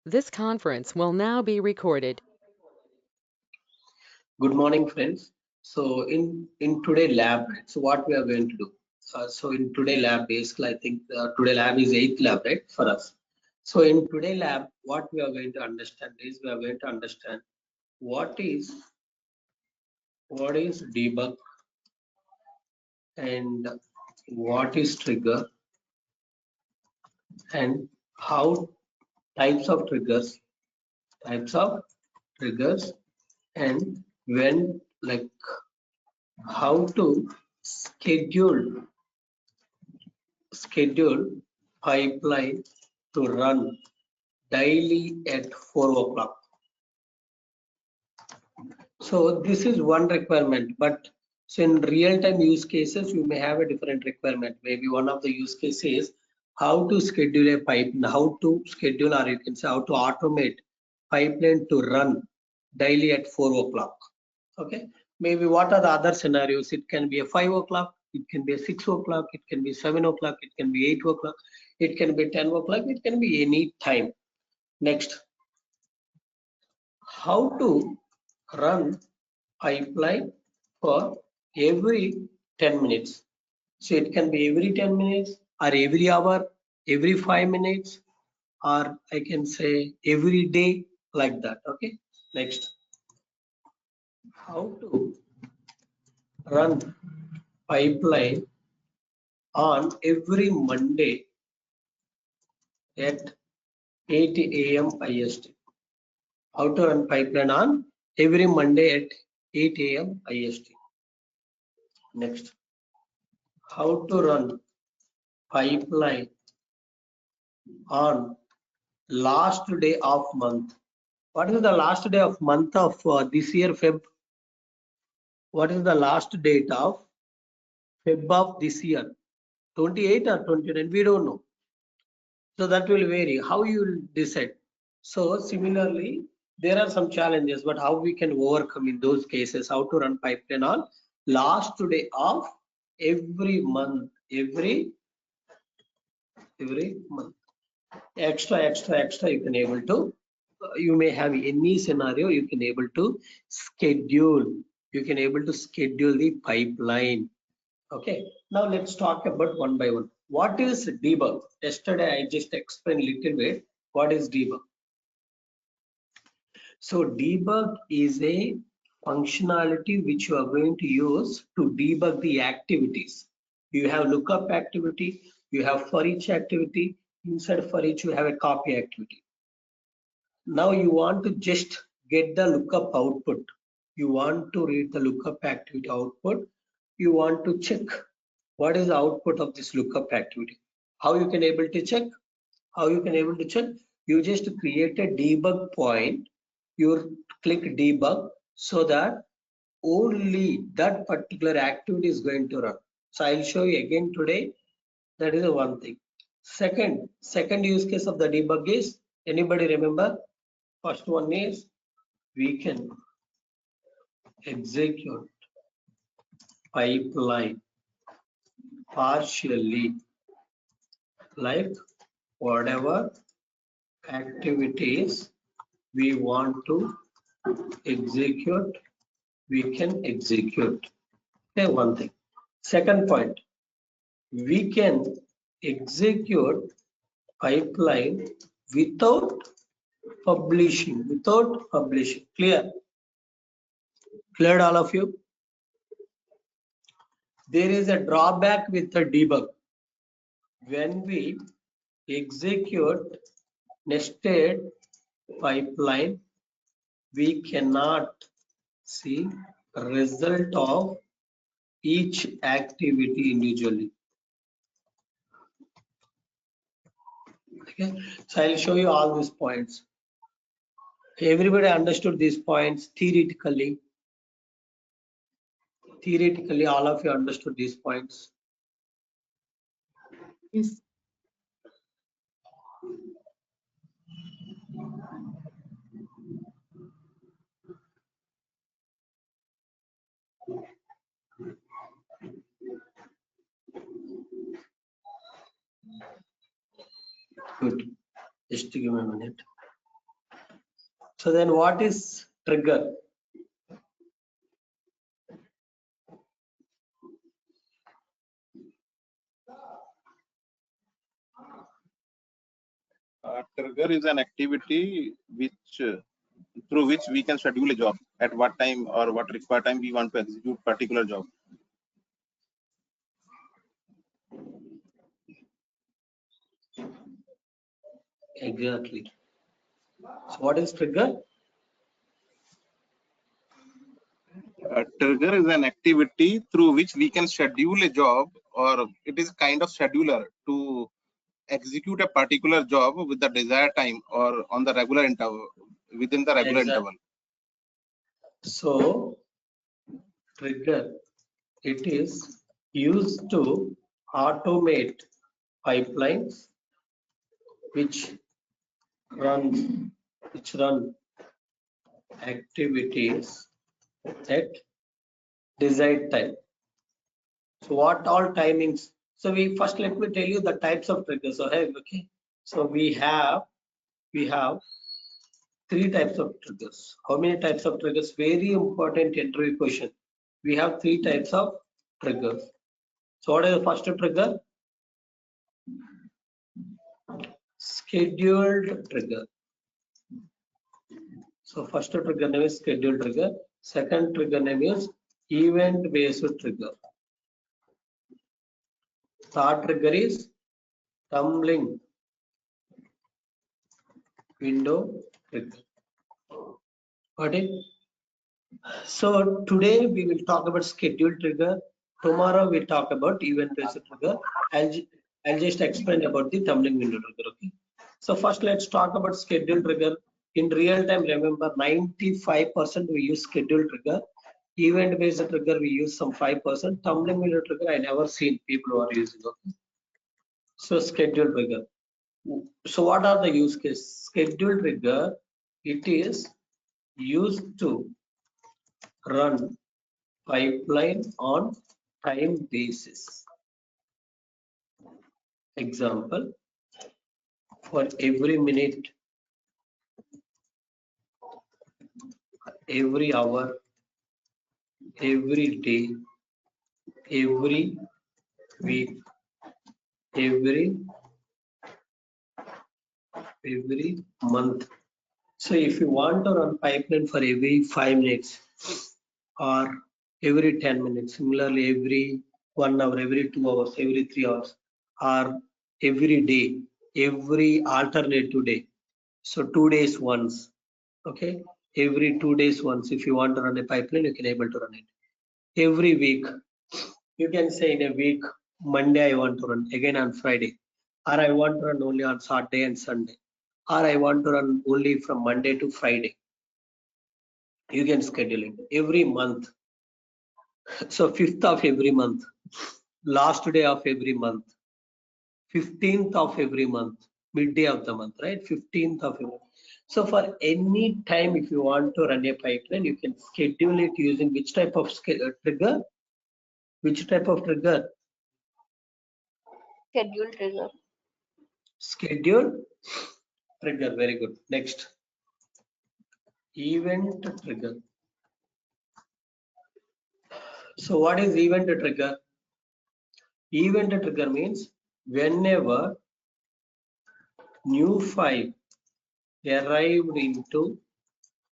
This conference will now be recorded. Good morning, friends. So in today lab, right, so what we are going to do? So in today lab, basically, I think today lab is eighth lab, right, for us. So in today lab, what we are going to understand is we are going to understand what is debug and what is trigger and how types of triggers and when, like, how to schedule schedule pipeline to run daily at 4 o'clock. So this is one requirement, but so in real-time use cases, you may have a different requirement. Maybe one of the use cases is how to schedule a pipeline, how to schedule, or you can say how to automate pipeline to run daily at 4 o'clock. Okay, maybe what are the other scenarios? It can be a 5 o'clock, it can be a 6 o'clock, it can be 7 o'clock, it can be 8 o'clock, it can be 10 o'clock, it can be any time. Next, how to run pipeline for every 10 minutes. So it can be every 10 minutes or every hour, every 5 minutes, or I can say every day, like that. Okay, next, how to run pipeline on every Monday at 8 a.m. IST. How to run pipeline on every Monday at 8 a.m. IST. Next, how to run pipeline on last day of month. What is the last day of month of this year, Feb? What is the last date of Feb of this year? 28 or 29? We don't know. So that will vary. How you will decide? So similarly, there are some challenges, but how we can overcome in those cases? How to run pipeline on last day of every month, every month. Extra. You can able to. You may have any scenario. You can able to schedule. You can able to schedule the pipeline. Okay, now let's talk about one by one. What is debug? Yesterday I just explained little bit what is debug. So debug is a functionality which you are going to use to debug the activities. You have lookup activity, you have for each activity, inside for each you have a copy activity. Now you want to just get the lookup output. You want to read the lookup activity output. You want to check what is the output of this lookup activity. How you can able to check? How you can able to check? You just create a debug point. You click debug so that only that particular activity is going to run. So I'll show you again today. That is the one thing. Second use case of the debug is, anybody remember? First one is we can execute pipeline partially, like whatever activities we want to execute, we can execute. Okay, one thing. Second point, we can execute pipeline without publishing. Clear? Cleared, all of you? There is a drawback with the debug. When we execute nested pipeline, we cannot see result of each activity individually. Okay, so I'll show you all these points. Everybody understood these points theoretically. Theoretically, all of you understood these points. Yes. Good. Just give me a minute. So then what is trigger? Trigger is an activity which through which we can schedule a job at what time or what required time we want to execute particular job. Exactly. So what is trigger? Trigger is an activity through which we can schedule a job, or it is kind of scheduler to execute a particular job with the desired time or on the regular interval, within the regular interval. So trigger, it is used to automate pipelines which run activities at desired time. So what all timings? So we first, let me tell you the types of triggers. So okay. So we have three types of triggers. How many types of triggers? Very important interview question. We have three types of triggers. So what is the first trigger? Scheduled trigger. So first trigger name is scheduled trigger. Second trigger name is event based trigger. Third trigger is tumbling window trigger. Got it? So today we will talk about scheduled trigger. Tomorrow we talk about event based trigger. I'll just explain about the tumbling window trigger. Okay. So first let's talk about scheduled trigger. In real time, remember 95% we use scheduled trigger. Event based trigger we use some 5%. Tumbling window trigger I never seen people who are using. Okay. So scheduled trigger. So what are the use cases? Scheduled trigger, it is used to run pipeline on time basis. Example, for every minute, every hour, every day, every week, every month. So if you want to run pipeline for every 5 minutes or every 10 minutes, similarly every 1 hour, every 2 hours, every 3 hours, or every day, every alternative day. So 2 days once. Okay, every 2 days once. If you want to run a pipeline, you can able to run it. Every week, you can say in a week, Monday I want to run, again on Friday, or I want to run only on Saturday and Sunday, or I want to run only from Monday to Friday. You can schedule it every month. So 5th of every month, last day of every month, 15th of every month, midday of the month, right? 15th of every month. So for any time, if you want to run a pipeline, you can schedule it using which type of trigger? Which type of trigger? Schedule trigger. Scheduled trigger. Very good. Next, event trigger. So what is event trigger? Event trigger means whenever new file arrived into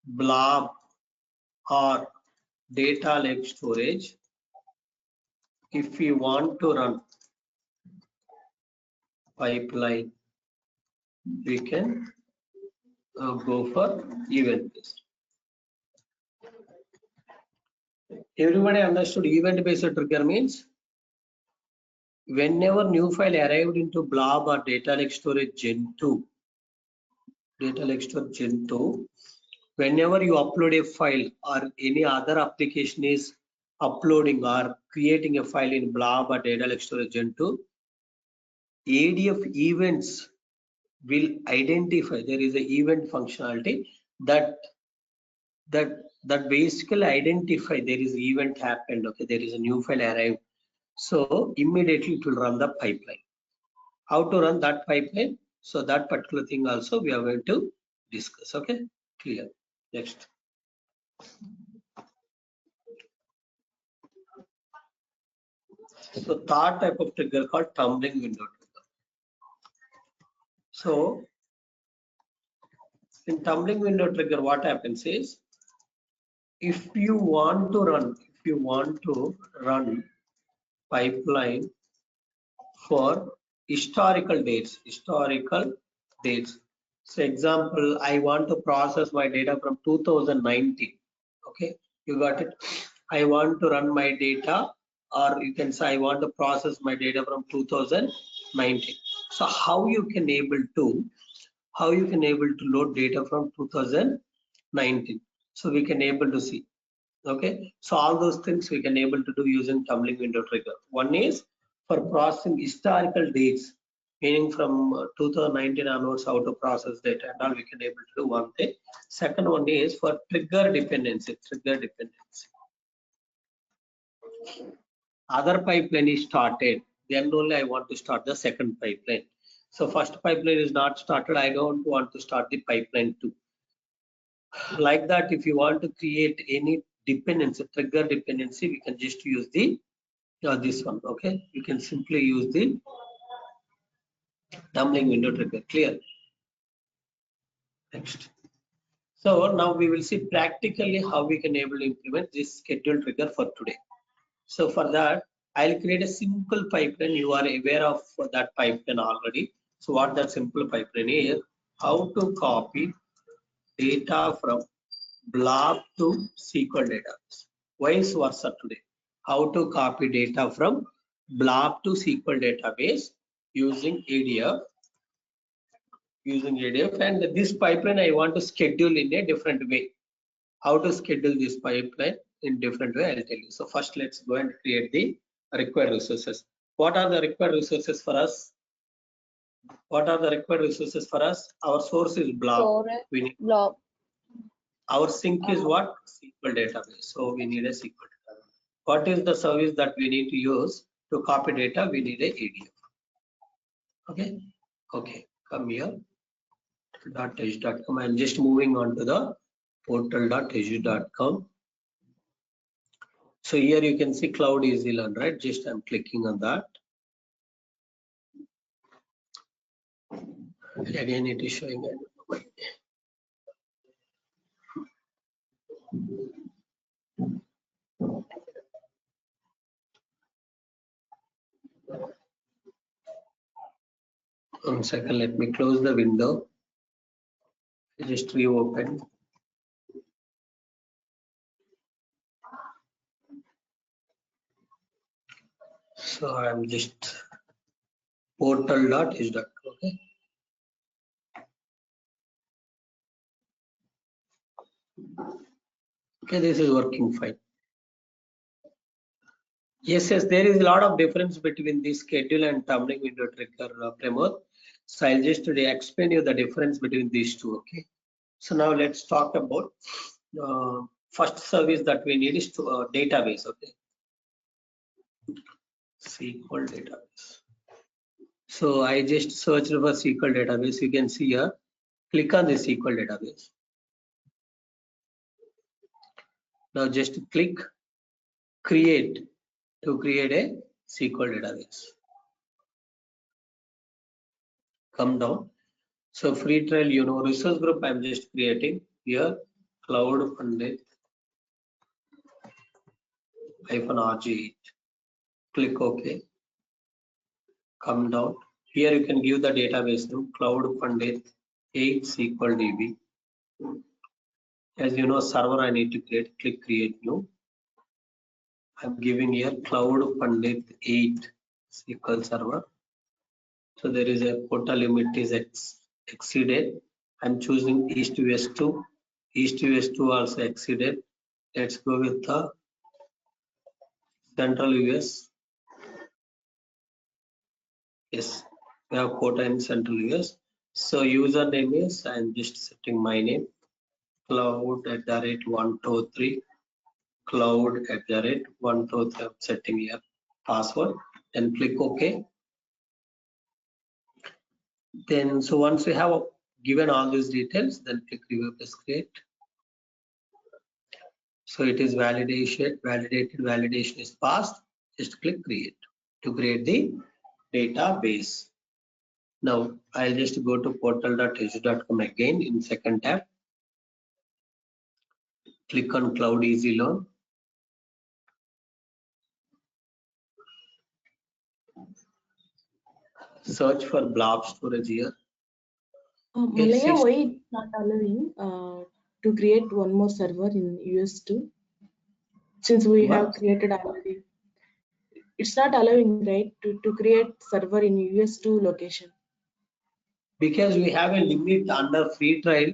blob or data lake storage, if we want to run pipeline, we can go for event based. Everybody understood event based trigger means whenever new file arrived into blob or data lake storage gen 2, whenever you upload a file or any other application is uploading or creating a file in blob or data lake storage gen 2, ADF events will identify, there is an event functionality that basically identify there is event happened. Okay, there is a new file arrived, so immediately it will run the pipeline. How to run that pipeline? So that particular thing also we are going to discuss. Okay, Clear. Next. So third type of trigger called tumbling window trigger. So in tumbling window trigger, what happens is, if you want to run pipeline for historical dates. So example, I want to process my data from 2019. Okay, you got it. I want to run my data, or you can say I want to process my data from 2019. So how you can able to load data from 2019? So we can able to see. Okay, so all those things we can able to do using tumbling window trigger. One is for processing historical dates, meaning from 2019 onwards, how to process data and all, we can able to do one thing. Second one is for trigger dependency. Other pipeline is started, then only I want to start the second pipeline. So first pipeline is not started, I don't want to start the pipeline 2. Like that, if you want to create any dependency, trigger dependency, we can just use the this one. Okay, you can simply use the tumbling window trigger. Clear. Next. So now we will see practically how we can able to implement this schedule trigger for today. So for that, I'll create a simple pipeline. You are aware of that pipeline already. So what that simple pipeline is, how to copy data from blob to SQL database. Vice versa today. How to copy data from blob to SQL database using ADF. And this pipeline I want to schedule in a different way. How to schedule this pipeline in different way, I'll tell you. So first let's go and create the required resources. What are the required resources for us? Our source is blob. We need blob. Our sink is what? SQL database. So we need a SQL database. What is the service that we need to use to copy data? We need a ADF. Okay. Come here. .azure.com. I'm just moving on to the portal.azure.com. So here you can see Cloud Easy Learn, right? Just I'm clicking on that. Again, it is showing it. One second, let me close the window. Just reopen. So I'm just portal.azure.com. Okay, this is working fine. Yes, there is a lot of difference between this schedule and tumbling window trigger, Pramod. So I'll just today explain you the difference between these two. Okay. So now let's talk about first service that we need is to database. Okay. SQL database. So I just searched for SQL database. You can see here. Click on the SQL database. Now just click create to create a SQL database. Come down. So free trial, resource group I'm just creating here. Cloud Pandit -RG8. Click OK. Come down. Here you can give the database name Cloud Pandit 8 SQL DB. As you know, server I need to create. Click create new. I'm giving here Cloud Pandit 8 SQL server. So there is a quota limit is exceeded. I'm choosing East West 2. East West 2 also exceeded. Let's go with the Central US. Yes, we have quota in Central US. So username is, I'm just setting my name, cloud@123. Cloud@123. I'm setting here password and click OK. Then so once we have given all these details, then click review plus create. So it is validated, validation is passed. Just click create to create the database. Now I'll just go to portal.azure.com again in second tab. Click on Cloud Easy Loan. Search for blob storage here. Malaya, why it's not allowing to create one more server in US2? Since we have created already. It's not allowing, right, to create server in US2 location. Because we have a limit under free trial,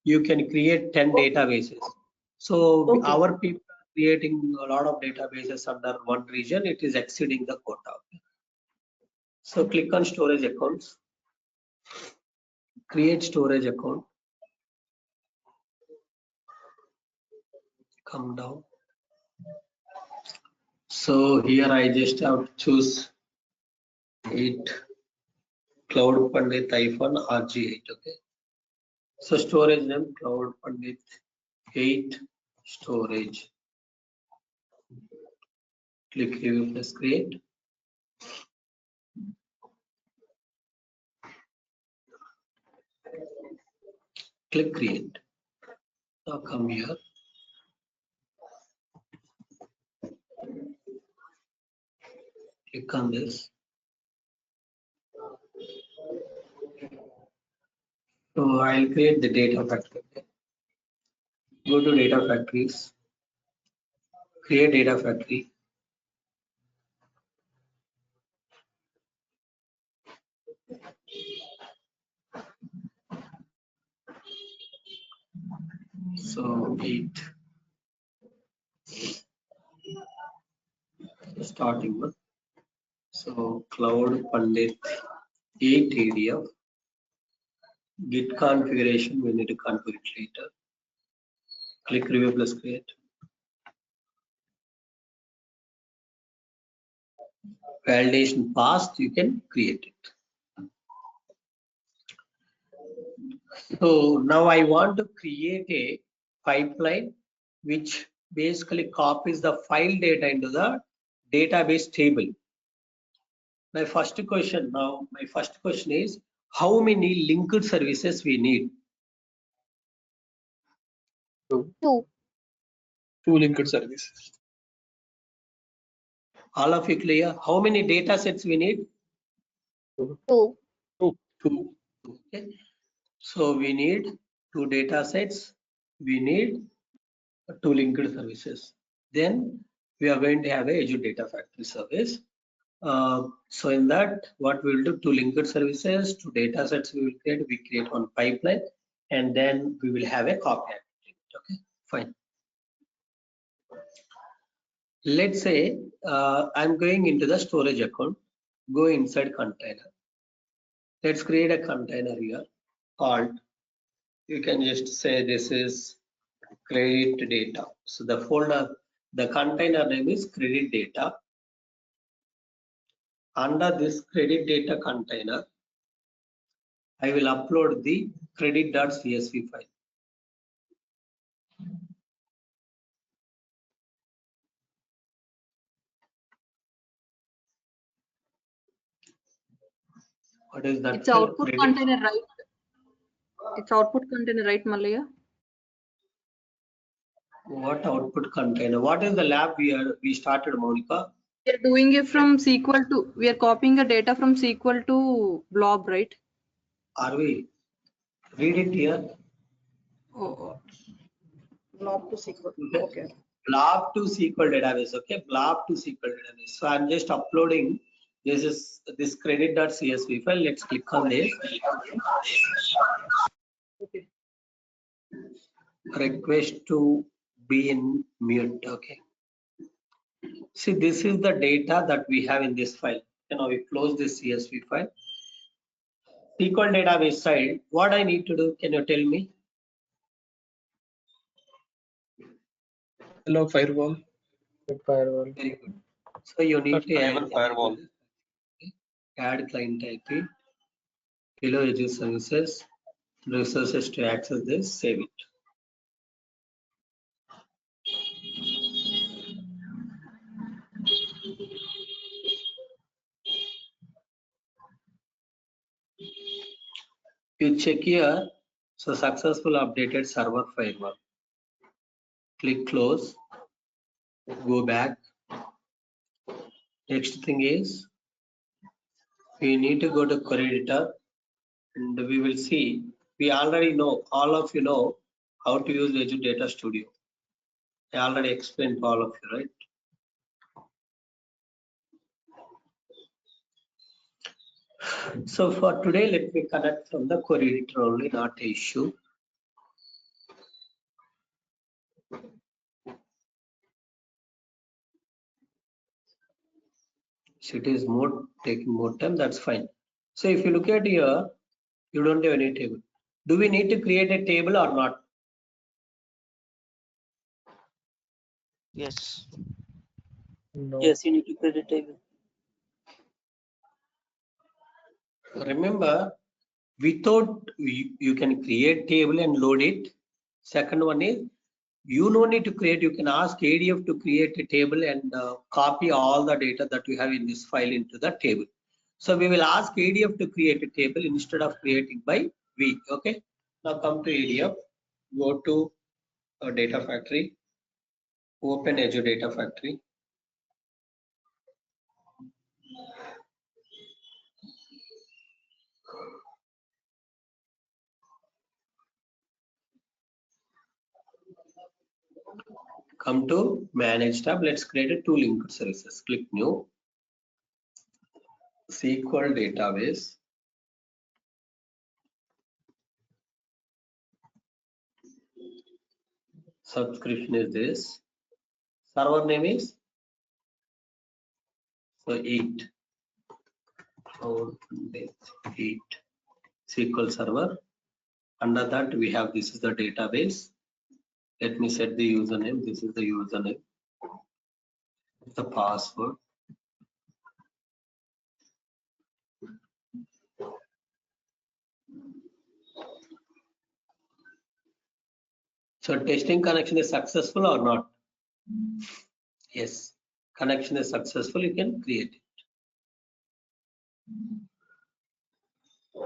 you can create 10 databases. So our people are creating a lot of databases under one region. It is exceeding the quota. So click on storage accounts. Create storage account. Come down. So here I just have to choose 8 Cloud Pandit -RG8. Okay. So storage name Cloud Pandit 8 storage. Click review plus create. Click create. Now come here. Click on this. So I'll create the data factory. Go to data factories. Create data factory. So 8. Starting one. So Cloud Pandit 8 area. Git configuration, we need to configure it later. Click review plus create. Validation passed, you can create it. So now I want to create a pipeline which basically copies the file data into the database table. My first question is, how many linked services we need? Two linked services. All of you clear? How many data sets we need? Two. Okay. So we need 2 data sets. We need 2 linked services. Then we are going to have a Azure Data Factory service. So in that, what we will do, 2 linked services, 2 data sets we will create. We create one pipeline, and then we will have a copy. Okay, fine. Let's say I'm going into the storage account. Go inside container. Let's create a container here called, you can just say this is credit data. So the folder, the container name is credit data. Under this credit data container, I will upload the credit.csv file. What is that? It's output container, right? It's output container, right, Malaya? What output container? What is the lab we started, Monica? We are doing it from SQL to, we are copying the data from SQL to blob, right? Are we? Read it here. Oh, blob to SQL. Okay. Blob to SQL database. Okay, blob to SQL database. So I'm just uploading. This is this credit.csv file. Let's click on this. Okay. Request to be in mute. Okay. See, this is the data that we have in this file. Now we close this CSV file. SQL database side, what I need to do, can you tell me? Hello, firewall. Very good. So you need to add firewall. Add client IP, below Azure services, resources to access this, save it. You check here, so successful updated server firewall. Click close, go back. Next thing is, we need to go to query editor and we will see, we already know, all of you know how to use Azure Data Studio. I already explained to all of you, right? So for today, let me connect from the query editor only, not an issue. So it is more taking more time, that's fine. So if you look at here, you don't have any table. Do we need to create a table or not? Yes. No. Yes, you need to create a table. Remember, without you can create table and load it. Second one is, you no need to create, you can ask ADF to create a table and copy all the data that you have in this file into the table. So we will ask ADF to create a table instead of creating by we. Okay. Now come to ADF, go to data factory, open Azure Data Factory. Come to manage tab. Let's create a two linked services. Click new. SQL database. Subscription is this. Server name is so 8. 8 SQL server. Under that we have, this is the database. Let me set the username. This is the username. The password. So testing connection is successful or not? Yes, connection is successful. You can create it.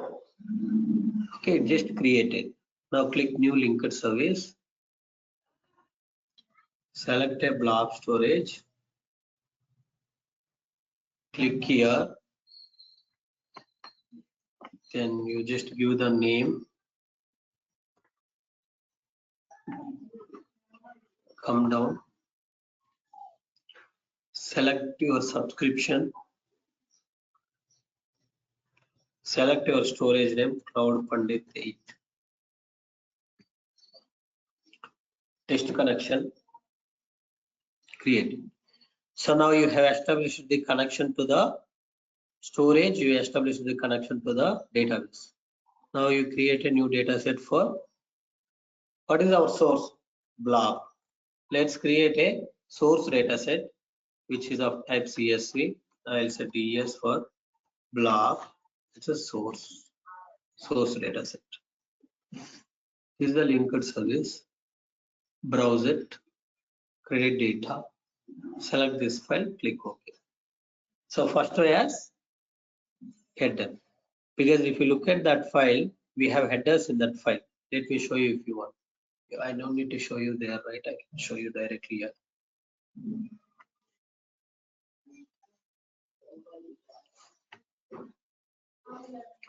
Okay, just created. Now click new linked service. Select a blob storage. Click here. Then you just give the name. Come down. Select your subscription. Select your storage name, Cloud Pandit 8. Test connection. Create. So now you have established the connection to the storage. You established the connection to the database. Now you create a new data set for, what is our source? Blob. Let's create a source data set which is of type CSV. I'll set DS for blob. It's a source data set. This is the linked service. Browse it, create data, select this file, click OK. So first way as header, because if you look at that file, we have headers in that file. Let me show you if you want. I don't need to show you there, right? I can show you directly here.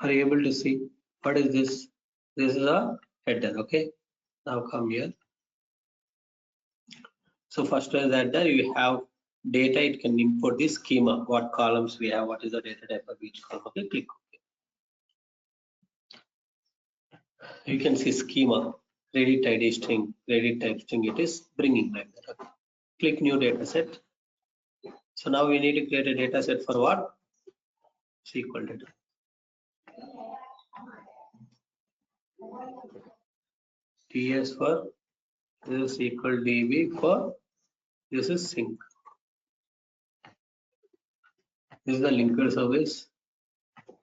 Are you able to see what is this? This is a header. Okay, now come here. So first is header, you have data. It can import the schema, what columns we have, what is the data type of each column. Okay, click OK. You can see schema, credit ID string, credit type string. It is bringing like that. Okay. Click new data set. So now we need to create a data set for what? SQL data. TS for this is SQL DB for this is sync. This is the linked service.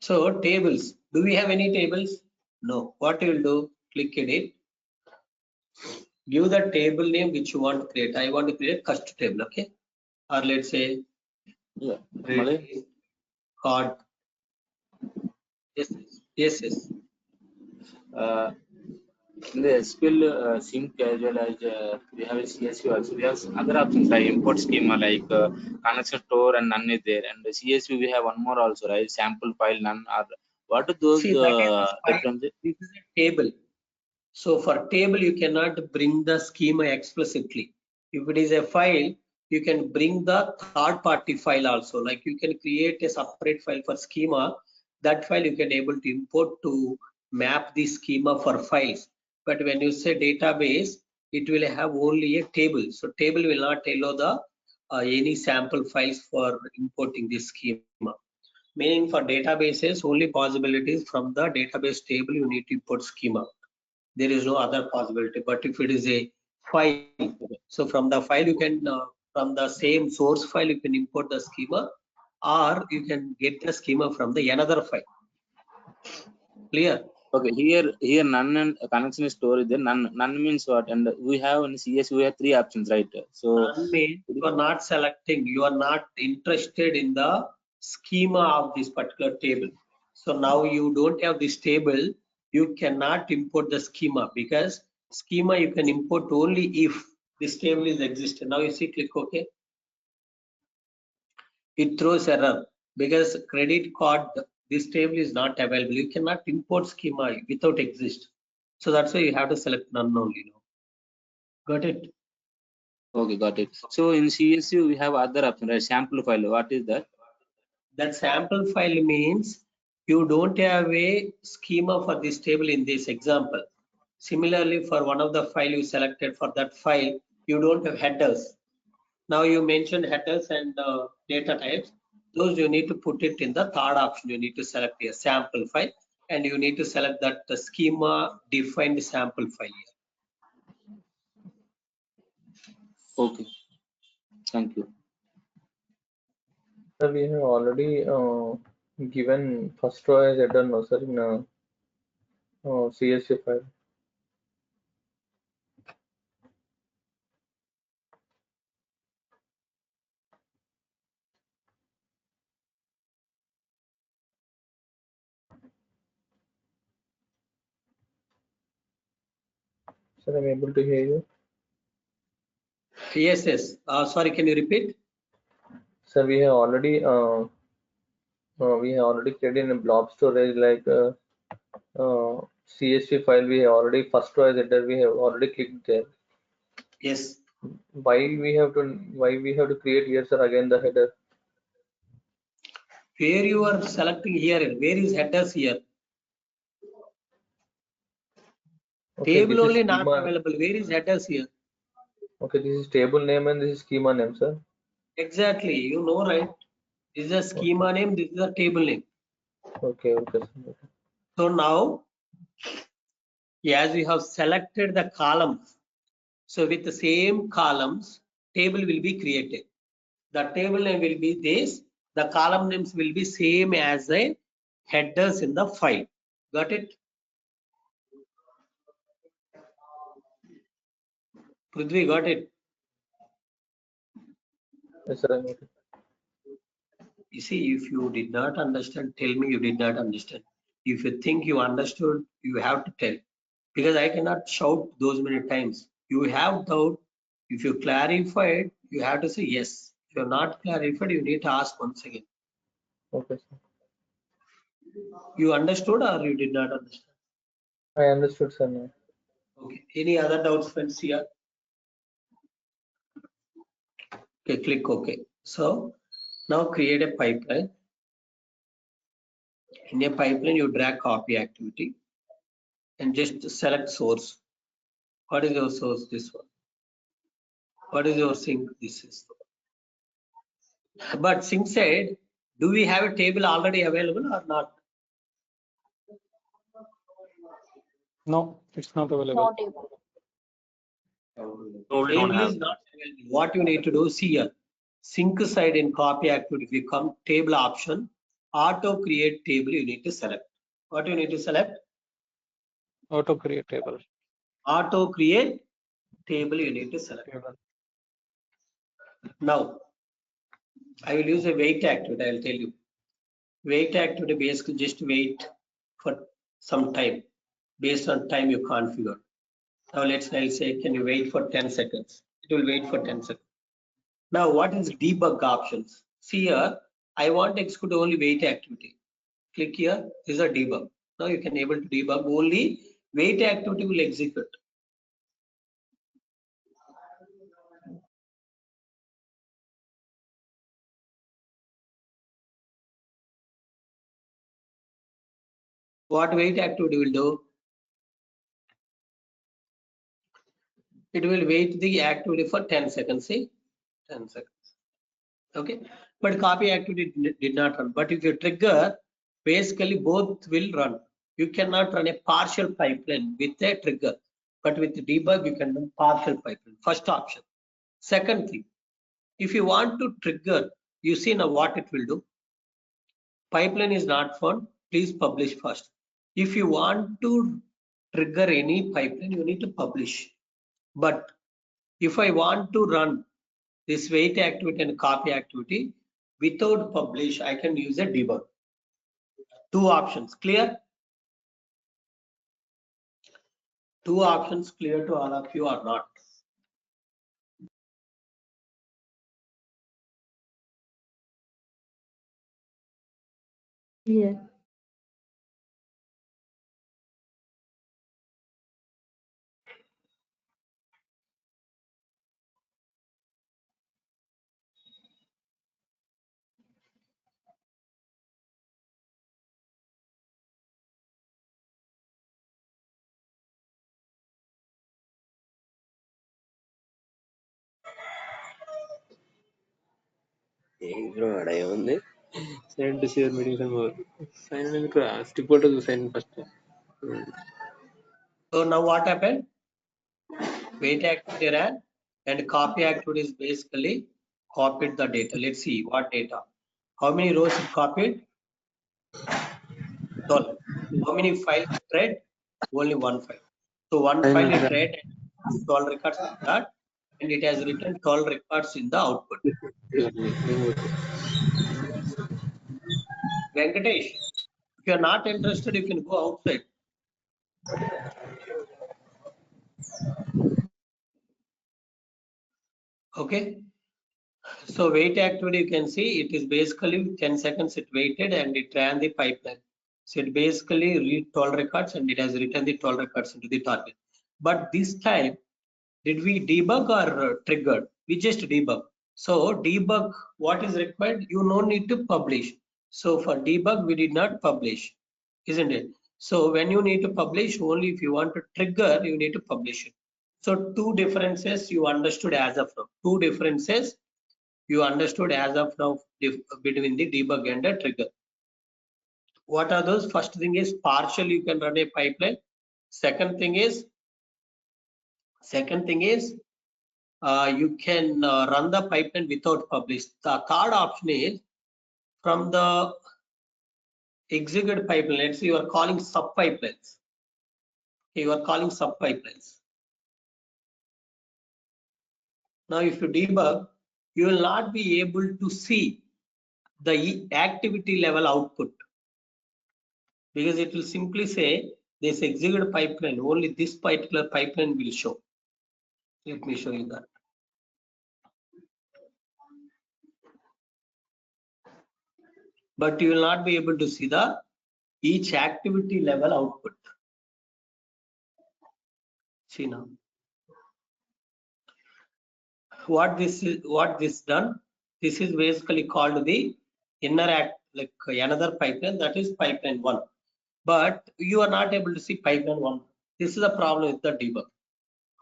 So tables. Do we have any tables? No. What you will do? Click edit. Give the table name which you want to create. I want to create custom table, okay? Or let's say Yeah. credit card. Yes, yes, yes. In the SQL sync as well as we have a CSV also. We have other options like import schema like connection store and none is there. And the CSV we have one more also, right? Sample file none are. What are those See, that is the file. differences? This is a table. So for table, you cannot bring the schema explicitly. If it is a file, you can bring the third party file also. Like you can create a separate file for schema. That file you can able to import to map the schema for files. But when you say database, it will have only a table. So table will not allow the any sample files for importing this schema. Meaning for databases, only possibilities from the database table you need to import schema. There is no other possibility. But if it is a file, so from the file you can from the same source file you can import the schema, or you can get the schema from the another file. Clear? Okay, here none and connection is stored there. None means what? And we have in CS we have three options, right? So None means you are not selecting, you are not interested in the schema of this particular table. So now you don't have this table, you cannot import the schema, because schema you can import only if this table is existed. Now you see, click OK. It throws error because credit card, this table is not available. You cannot import schema without exist. So that's why you have to select none only now. Got it? okay, got it. So in CSU we have other option, right? Sample file. What is that? That sample file means you don't have a schema for this table in this example. Similarly, for one of the file you selected, for that file, you don't have headers. Now you mentioned headers and data types. Those you need to put it in the third option. You need to select a sample file, and you need to select that the schema defined sample file here. Okay, thank you. Sir, we have already given first row as header, no sir, in CSV file. Sir, I'm able to hear you. Yes, yes. Sorry, can you repeat? Sir, we have already created a blob storage like CSV file. We have already first row as header. We have already clicked there. Yes. Why we have to create here, sir, again the header? Where you are selecting here, where is headers here? Okay, Table this is only not schema. available. Where is headers here? Okay, this is table name and this is schema name, sir. Exactly. You know, right? This is a schema name. This is a table name. Okay, okay, sir. Okay. So now, as we have selected the columns, so with the same columns, table will be created. The table name will be this. The column names will be same as the headers in the file. Got it? Prithvi, got it? Yes, sir, I'm okay. You see, if you did not understand, tell me you did not understand. If you think you understood, you have to tell. Because I cannot shout those many times. You have doubt. If you clarified, you have to say yes. If you're not clarified, you need to ask once again. Okay, sir. You understood or you did not understand? I understood, sir, now. Okay. Any other doubts, friends here? Okay, click OK. So now create a pipeline. In a pipeline, you drag copy activity and just select source. What is your source? This one. What is your sync? This is. But sync said, do we have a table already available or not? No, it's not available. No table. Table is not available. What you need to do, see here, sync side in copy activity, if you come table option, auto create table, you need to select. What you need to select? Auto create table. Auto create table you need to select. Table. Now, I will use a wait activity. I will tell you. Wait activity basically just wait for some time based on time you configure. Now I'll say, can you wait for 10 seconds? It will wait for 10 seconds. Now what is debug options? See here, I want to execute only wait activity. Click here, this is a debug. Now you can able to debug only wait activity will execute. What wait activity will do? It will wait the activity for 10 seconds. See, 10 seconds. Okay, but copy activity did not run. But if you trigger, basically both will run. You cannot run a partial pipeline with a trigger, but with debug you can run partial pipeline. First option. Second thing, if you want to trigger, you see now what it will do. Pipeline is not found. Please publish first. If you want to trigger any pipeline, you need to publish. But if I want to run this wait activity and copy activity without publish, I can use a debug. Two options clear? Two options clear to all of you or not? Yeah. Send to share meetings and more. Sign in report to sign first. So now what happened? Wait activity ran and copy activity is basically copied the data. Let's see what data. How many rows it copied? 12. How many files it read? Only one file. So one file it read 12 records like that, and it has written 12 records in the output. Venkatesh, if you are not interested, you can go outside. Okay. So wait activity, you can see it is basically 10 seconds it waited and it ran the pipeline. So it basically read 12 records and it has written the 12 records into the target. But this time, did we debug or triggered? We just debug. So debug, what is required? You no need to publish. So for debug, we did not publish, isn't it? So when you need to publish, only if you want to trigger, you need to publish it. So two differences you understood as of now. Two differences you understood as of now between the debug and the trigger. What are those? First thing is partial, you can run a pipeline. Second thing is you can run the pipeline without publish. The third option is from the execute pipeline. Let's say you are calling sub pipelines. You are calling sub pipelines. Now, if you debug, you will not be able to see the activity level output, because it will simply say this execute pipeline, only this particular pipeline will show. Let me show you that. But you will not be able to see the each activity level output. See now. What this done? This is basically called the inner act, like another pipeline, that is pipeline 1. But you are not able to see pipeline 1. This is a problem with the debug.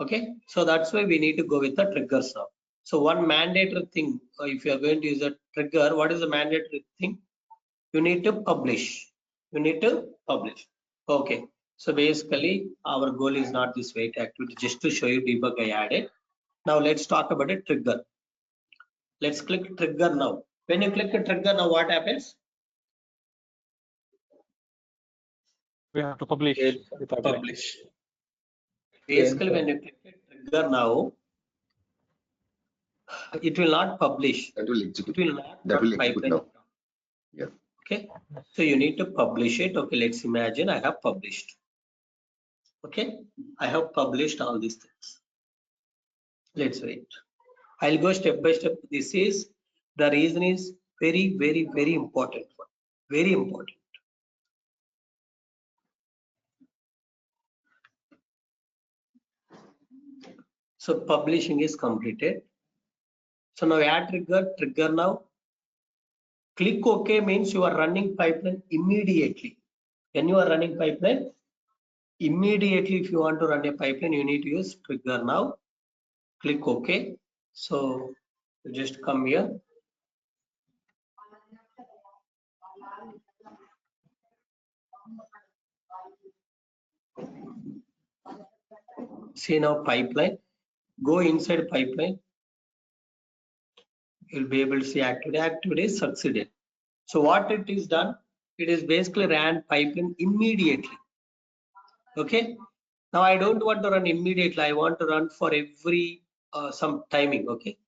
Okay, so that's why we need to go with the triggers now. So one mandatory thing, if you are going to use a trigger, what is the mandatory thing? You need to publish. You need to publish. Okay, so basically our goal is not this wait activity, just to show you debug I added. Now let's talk about a trigger. Let's click trigger now. When you click a trigger now, what happens? We have to publish Yes, the pipeline. Publish. Basically, when you click trigger now, it will not publish. That will execute. It will not That will run execute pipeline. now. Yeah. Okay. So you need to publish it. Okay. Let's imagine I have published. Okay. I have published all these things. Let's wait. I'll go step by step. This is the reason is very, very, very important. Very important. So publishing is completed. So now add trigger now. Click OK means you are running pipeline immediately. When you are running pipeline, immediately if you want to run a pipeline, you need to use trigger now. Click OK. So just come here. See now pipeline. Go inside pipeline. You'll be able to see activity. Activity is succeeded. So what it is done? It is basically ran pipeline immediately. Okay. Now I don't want to run immediately. I want to run for every some timing. Okay.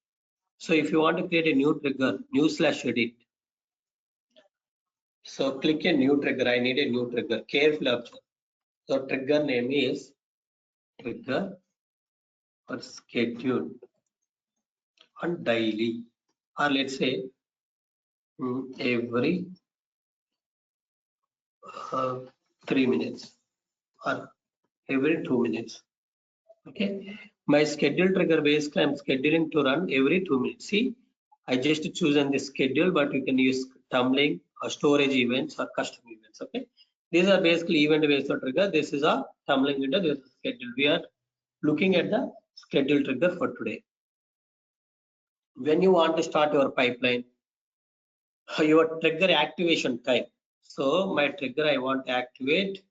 So if you want to create a new trigger, new/edit. So click a new trigger. I need a new trigger. Carefully observe. So trigger name is trigger or schedule on daily, or let's say every 3 minutes or every 2 minutes. Okay. My schedule trigger basically I'm scheduling to run every 2 minutes. See, I just chosen the schedule, but you can use tumbling or storage events or custom events. Okay. These are basically event based trigger. This is a tumbling window. This is schedule. We are looking at the schedule trigger for today. When you want to start your pipeline, your trigger activation time. So my trigger I want to activate.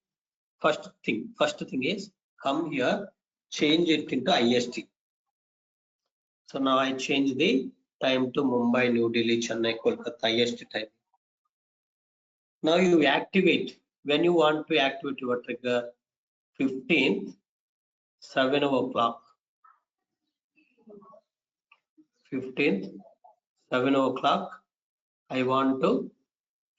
First thing is come here, change it into IST. So now I change the time to Mumbai, New Delhi, Chennai, Kolkata IST time. Now you activate. When you want to activate your trigger, 15th, 7 o'clock. 15th, 7 o'clock. I want to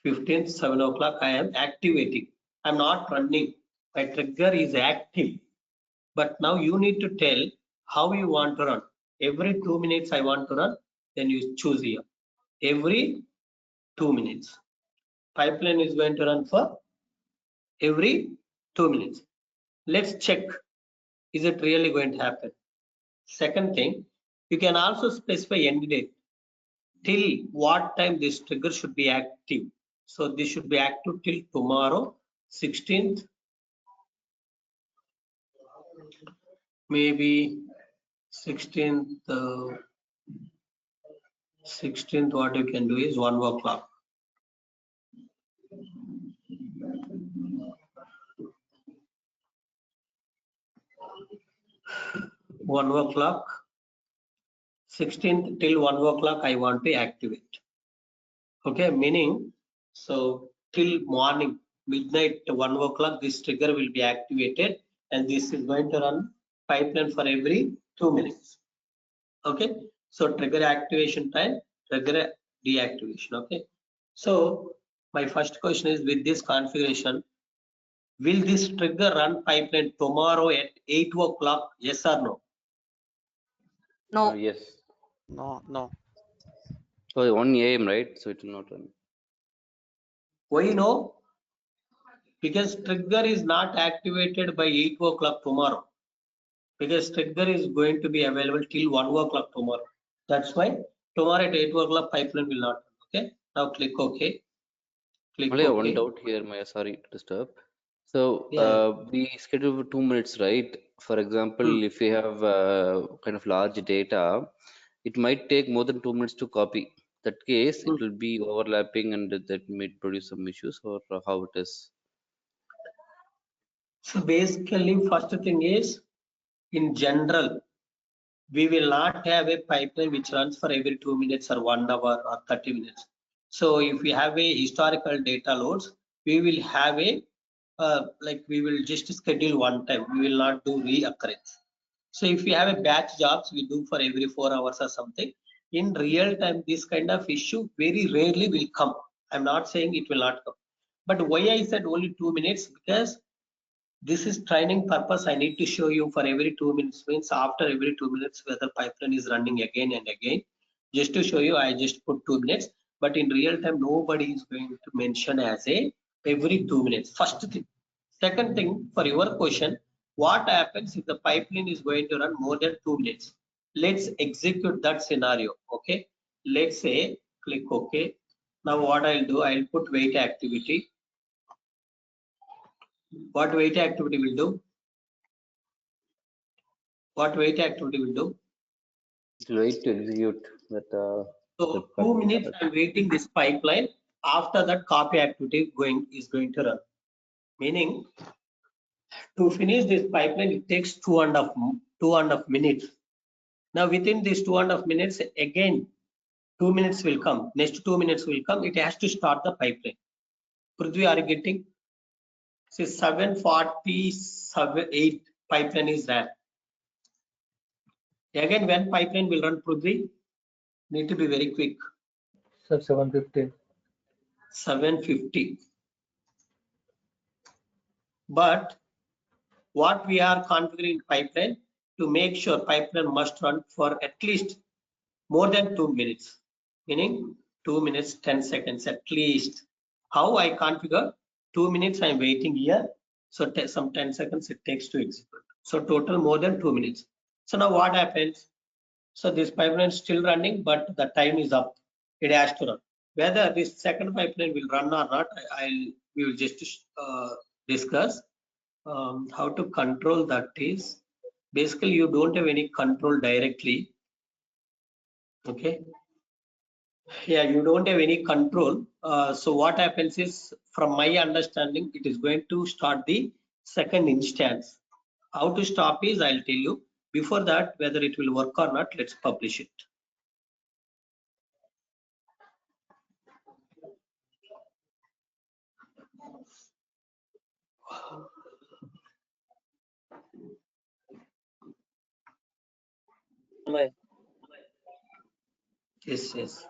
15th, 7 o'clock. I am activating. I'm not running. My trigger is active. But now you need to tell how you want to run. Every 2 minutes I want to run. Then you choose here. Every 2 minutes. Pipeline is going to run for every 2 minutes. Let's check, is it really going to happen? Second thing, you can also specify end date. Till what time this trigger should be active. So this should be active till tomorrow, 16th. Maybe 16th. 16th, what you can do is 1 o'clock. 1 o'clock, 16th till 1 o'clock I want to activate. Okay, meaning so till morning, midnight, 1 o'clock this trigger will be activated, and this is going to run pipeline for every 2 minutes. Okay, so trigger activation time, trigger deactivation. Okay, so my first question is, with this configuration, will this trigger run pipeline tomorrow at 8 o'clock? Yes or no? No. Yes. No. So 1 AM, right? So it will not run. Why no? Because trigger is not activated by 8 o'clock tomorrow. Because trigger is going to be available till 1 o'clock tomorrow. That's why tomorrow at 8 o'clock pipeline will not run. Okay. Now click OK. Click Only OK. one doubt here, Maya. Sorry to disturb. So Yeah. we schedule for 2 minutes, right? For example, if we have kind of large data, it might take more than 2 minutes to copy. That case, it will be overlapping and that may produce some issues, or how it is. So basically, first thing is, in general, we will not have a pipeline which runs for every 2 minutes or 1 hour or 30 minutes. So if we have a historical data loads, we will have a like we will just schedule one time. We will not do reoccurrence. So if we have a batch jobs, we do for every 4 hours or something. In real time, this kind of issue very rarely will come. I'm not saying it will not come. But why I said only 2 minutes? Because this is training purpose. I need to show you for every 2 minutes, means after every 2 minutes whether pipeline is running again and again. Just to show you, I just put 2 minutes. But in real time, nobody is going to mention as a every 2 minutes. First thing. Second thing, for your question, what happens if the pipeline is going to run more than 2 minutes? Let's execute that scenario. Okay. Let's say click OK. Now what I'll do, I'll put wait activity. What wait activity will do? What wait activity will do? Wait to execute that. So 2 minutes I'm waiting this pipeline. After that, copy activity is going to run. Meaning to finish this pipeline, it takes 2.5 minutes. Now within these 2.5 minutes, again 2 minutes will come. Next 2 minutes will come. It has to start the pipeline. Prithvi, are you getting? See, 7:48 pipeline is ran. Again, when pipeline will run, Prithvi, need to be very quick. Sir, 7:15. 7:50. But what we are configuring pipeline to make sure pipeline must run for at least more than 2 minutes, meaning 2 minutes 10 seconds at least. How I configure? 2 minutes I'm waiting here, so some 10 seconds it takes to execute. So total more than 2 minutes. So now what happens? So this pipeline is still running, but the time is up. It has to run. Whether this second pipeline will run or not, we will just discuss. How to control that is basically you don't have any control directly. Okay. Yeah, you don't have any control. So what happens is, from my understanding, it is going to start the second instance. How to stop is I'll tell you. Before that, whether it will work or not, let's publish it. Yes.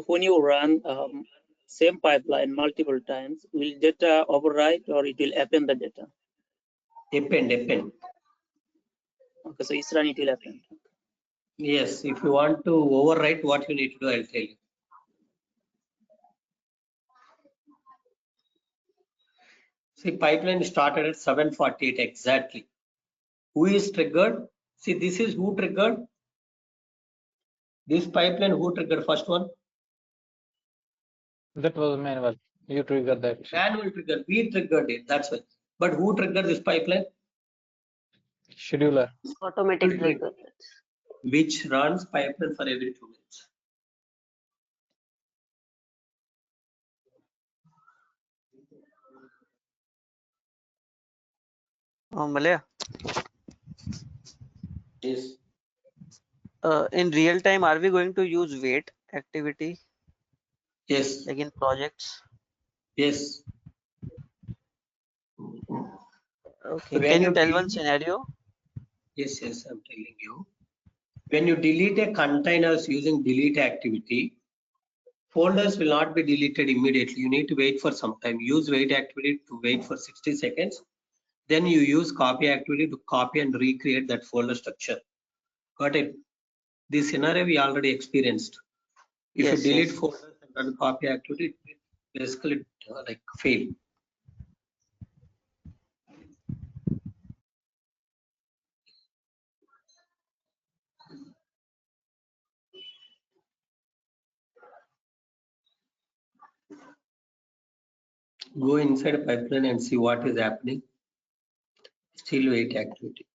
When you run same pipeline multiple times, will data overwrite or it will append the data? Append. Okay, so each run it will append. Yes, if you want to overwrite, what you need to do, I'll tell you. See, pipeline started at 7:48 exactly. Who is triggered? See, this is who triggered. This pipeline, who triggered first one? That was manual. You triggered that. Manual trigger. We triggered it. That's why. But who triggered this pipeline? Scheduler. Automatic trigger. Which runs pipeline for every 2 minutes. Malaya. Yes. In real time, are we going to use wait activity? Yes. Like in projects? Yes. Okay. So Can you tell one scenario? Yes, I'm telling you. When you delete a containers using delete activity, folders will not be deleted immediately. You need to wait for some time. Use wait activity to wait for 60 seconds. Then you use copy activity to copy and recreate that folder structure. Got it? This scenario we already experienced. If you delete folders and run copy activity, basically like fail. Go inside a pipeline and see what is happening. Still wait activity.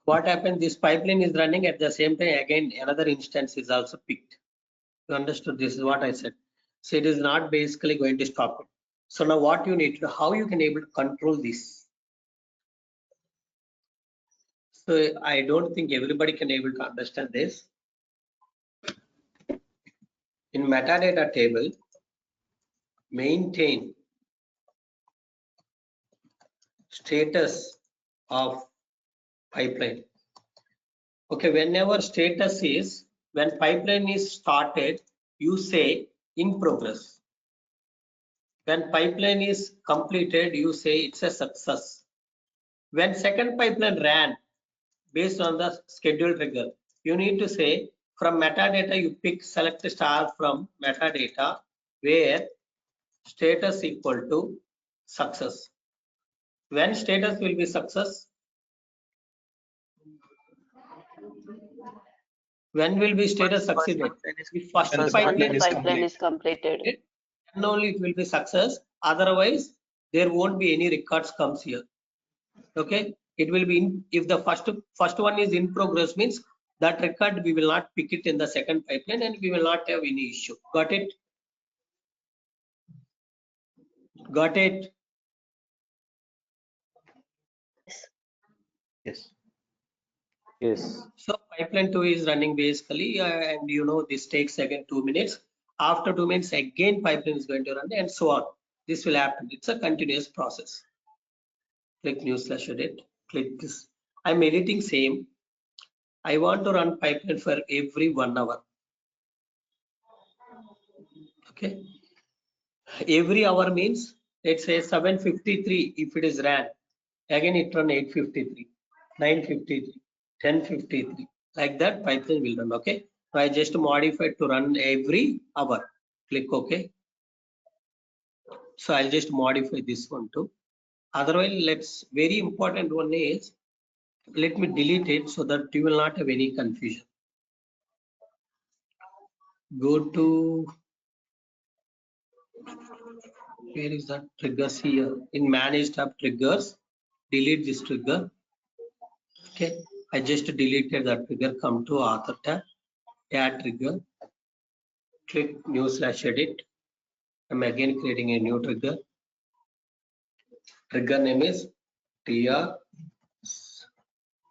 what happened? This pipeline is running at the same time. Again, another instance is also picked. You understood? This is what I said. So it is not basically going to stop it. So now what you need to do, how you can able to control this. So I don't think everybody can able to understand this. In metadata table, maintain status of pipeline. Okay, whenever status is, when pipeline is started, you say in progress. When pipeline is completed, you say it's a success. When second pipeline ran based on the schedule trigger, you need to say from metadata, you pick select star from metadata where status equal to success. When status will be success? When will be status succeeded? If first pipeline is completed, then only it will be success. Otherwise, there won't be any records comes here. Okay, it will be in, if the first one is in progress, means that record we will not pick it in the second pipeline and we will not have any issue. Got it? Got it? Yes. Yes. So pipeline 2 is running basically, and you know this takes again 2 minutes. After 2 minutes, again pipeline is going to run and so on. This will happen. It's a continuous process. Click new/edit. Click this. I'm editing same. I want to run pipeline for every 1 hour. Okay. Every hour means let's say 7:53 if it is ran. Again it run 8:53, 9:53, 10:53. Like that pipeline will run. Okay. So I just modified to run every hour. Click OK. So I'll just modify this one too. Otherwise, let's very important one is let me delete it so that you will not have any confusion. Go to where is that triggers here in manage tab triggers. Delete this trigger. Okay, I just deleted that trigger. Come to author tab, add trigger. Click new/edit. I'm again creating a new trigger. Trigger name is TR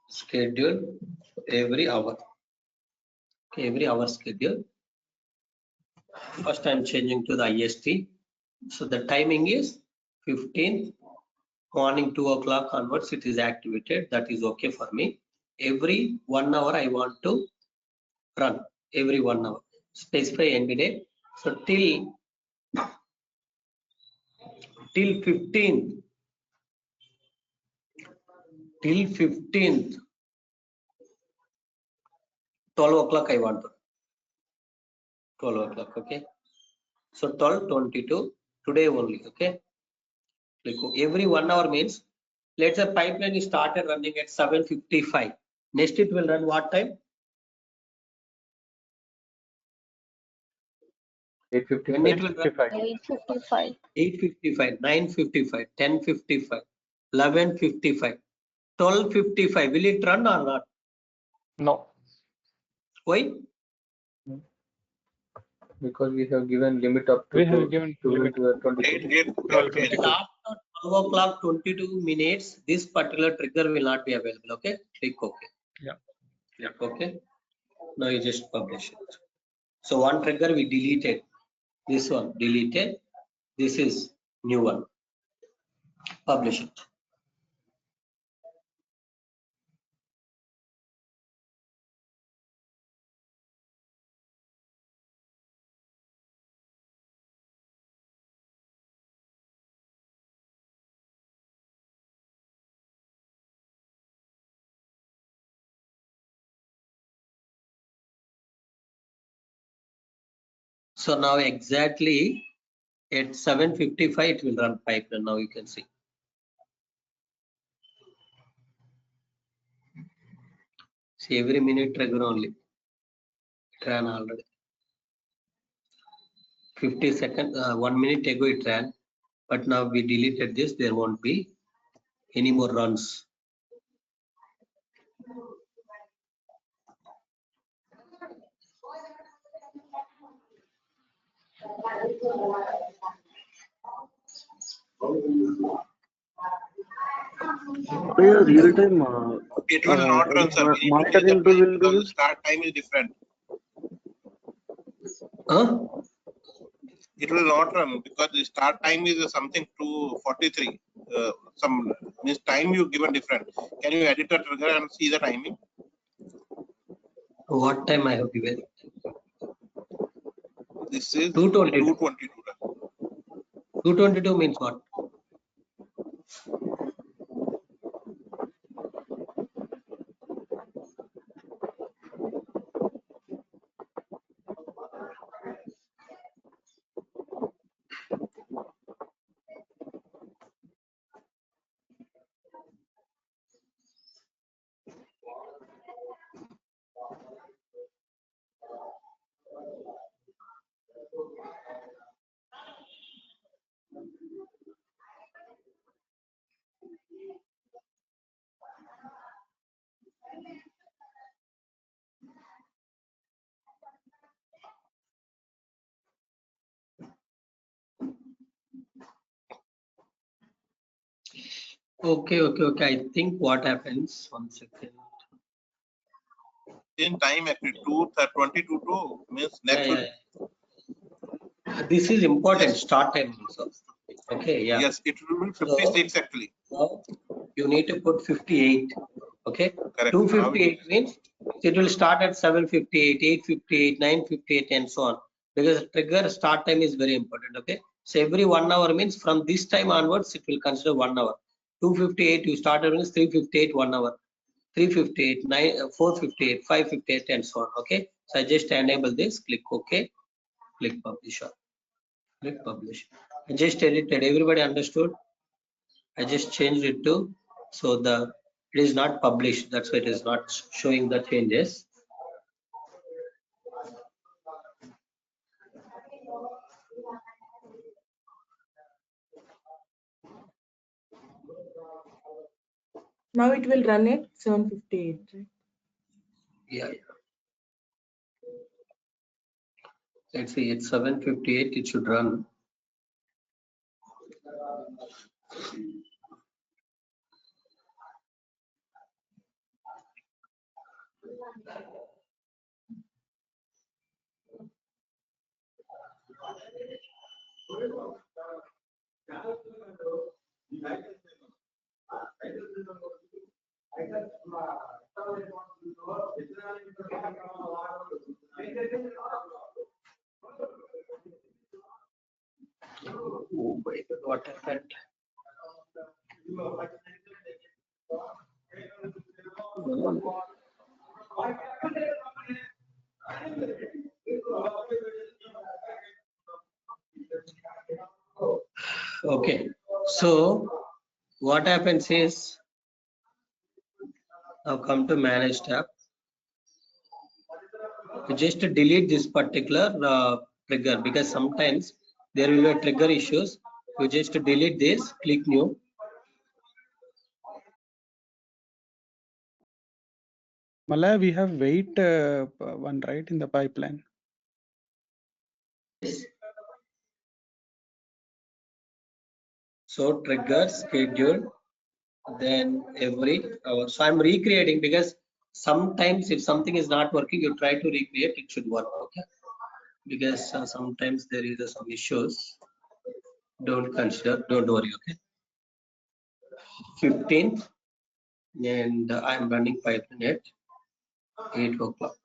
schedule every hour. Okay, every hour schedule. First I'm changing to the IST. So the timing is 15th morning 2 o'clock onwards it is activated. That is okay for me. Every 1 hour I want to run every 1 hour. Specify end date. So till 15th. Till 15th 12 o'clock I want to 12 o'clock. Okay. So 12:22 today only. Okay. Click every 1 hour means let's say pipeline is started running at 7:55. Next it will run what time? 8:55. 8:55. 8:55, 9:55, 10:55, 11:55, 12:55. Will it run or not? No. Why? Because we have given limit up to We have given limit 22. 12:22. After 12 o'clock 22 minutes, this particular trigger will not be available. Okay, click OK. Yeah. Click OK. Now you just publish it. So one trigger we deleted. This one deleted. This is new one. Publish it. So now exactly at 7:55 it will run pipeline. Now you can see. See every minute trigger only. It ran already. 50 seconds, 1 minute ago it ran, but now we deleted this. There won't be any more runs. Real time It will not run, sir. We need to change the monitoring tool time will be because the used. start time is different. Huh? It will not run because the start time is something 2:43. Some means time you given different. Can you edit the trigger and see the timing? What time I have given? This is 222. 2:22. 222 means what? Okay. I think what happens, 1 second. In time actually 2:22 means next week. This is important. Yes. Start time also. Okay, yeah. Yes, it will be 56 So, actually. now you need to put 58. Okay. Correct. 258 means it will start at 7:58, 8:58, 9:58, and so on. Because trigger start time is very important. Okay. So every 1 hour means from this time onwards it will consider 1 hour. 2:58 you started means 3:58 1 hour. 3:58, 4:58, 5:58, and so on. Okay. So I just enable this. Click OK. Click publish. Click publish. I just edited. Everybody understood? I just changed it to so it is not published. That's why it is not showing the changes. Now it will run at 7:58, right? Yeah. Let's see. It's 7:58. It should run. Oh my God, what happened? Okay, so what happens is now come to manage tab. You just delete this particular trigger because sometimes there will be trigger issues. You just delete this, click new. Malaya, we have wait one right in the pipeline. So trigger schedule, then every hour. So I'm recreating because sometimes if something is not working, you try to recreate, it should work. Okay, because sometimes there is some issues. Don't worry. Okay, 15th, and I'm running pipeline at 8 o'clock.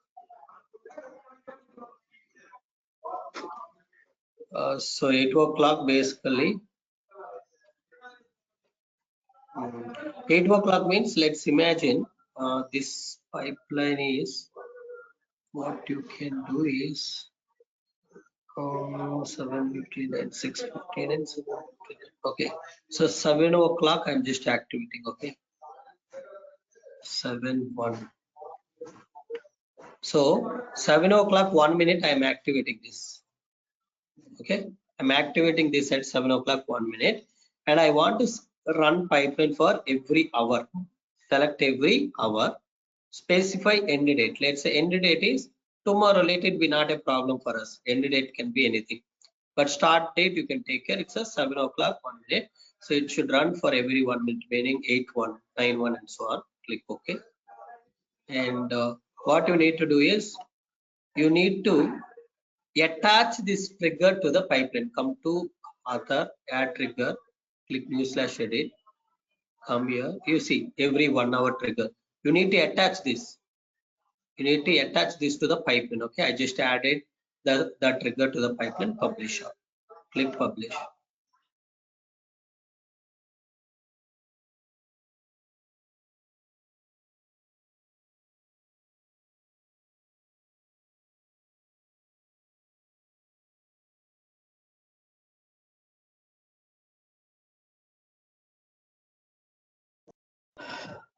So 8 o'clock basically. 8 o'clock means let's imagine this pipeline is what you can do is 7:59, 6:15, and 7:59. Okay, so 7 o'clock I'm just activating. Okay, 7:1. So 7 o'clock 1 minute I'm activating this. Okay, I'm activating this at 7 o'clock 1 minute, and I want to run pipeline for every hour. Select every hour, specify end date. Let's say end date is tomorrow. Let it be not a problem for us. End date can be anything. But start date you can take care. It's a 7 o'clock 1 minute. So it should run for every 1 minute, meaning 8-1, 9-1, and so on. Click OK. And what you need to do is you need to attach this trigger to the pipeline. Come to author, add trigger, click new/edit. Come here. You see every 1 hour trigger. You need to attach this. You need to attach this to the pipeline. Okay, I just added the trigger to the pipeline. Publish. Click publish.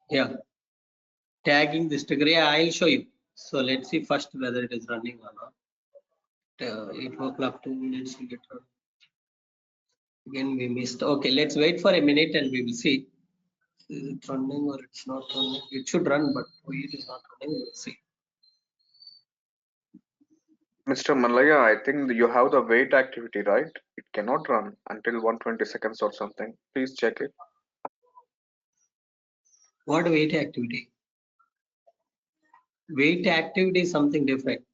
Yeah, tagging this trigger. Yeah, I'll show you. So let's see first whether it is running or not. 8 o'clock 2 minutes later. Again we missed. Okay, let's wait for a minute and we will see. Is it running or it's not running? It should run, but why it is not running? We'll see. Mr. Malaya, I think you have the wait activity, right? It cannot run until 120 seconds or something. Please check it. What wait activity? Wait activity is something different.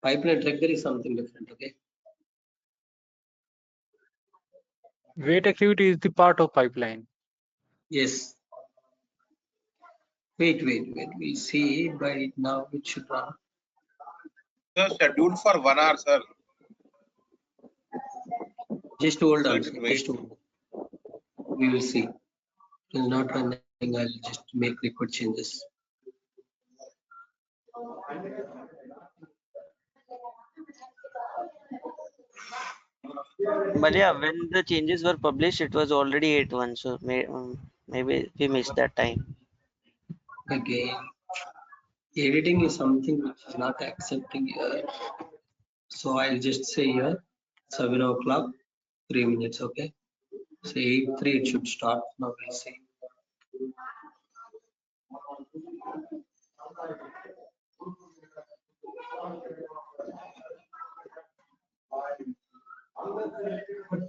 Pipeline trigger is something different. Okay. Wait activity is the part of pipeline. Yes. Wait. We'll see. By now it should run. So scheduled for 1 hour, sir. Just hold on. So Just hold on. We will see. It is not running. I'll just make record changes. But yeah, when the changes were published, it was already 8-1. So maybe we missed that time. Again, editing is something which is not accepting here. So I'll just say here 7 o'clock 3 minutes. Okay. Say 8:03 it should start. Now we'll see.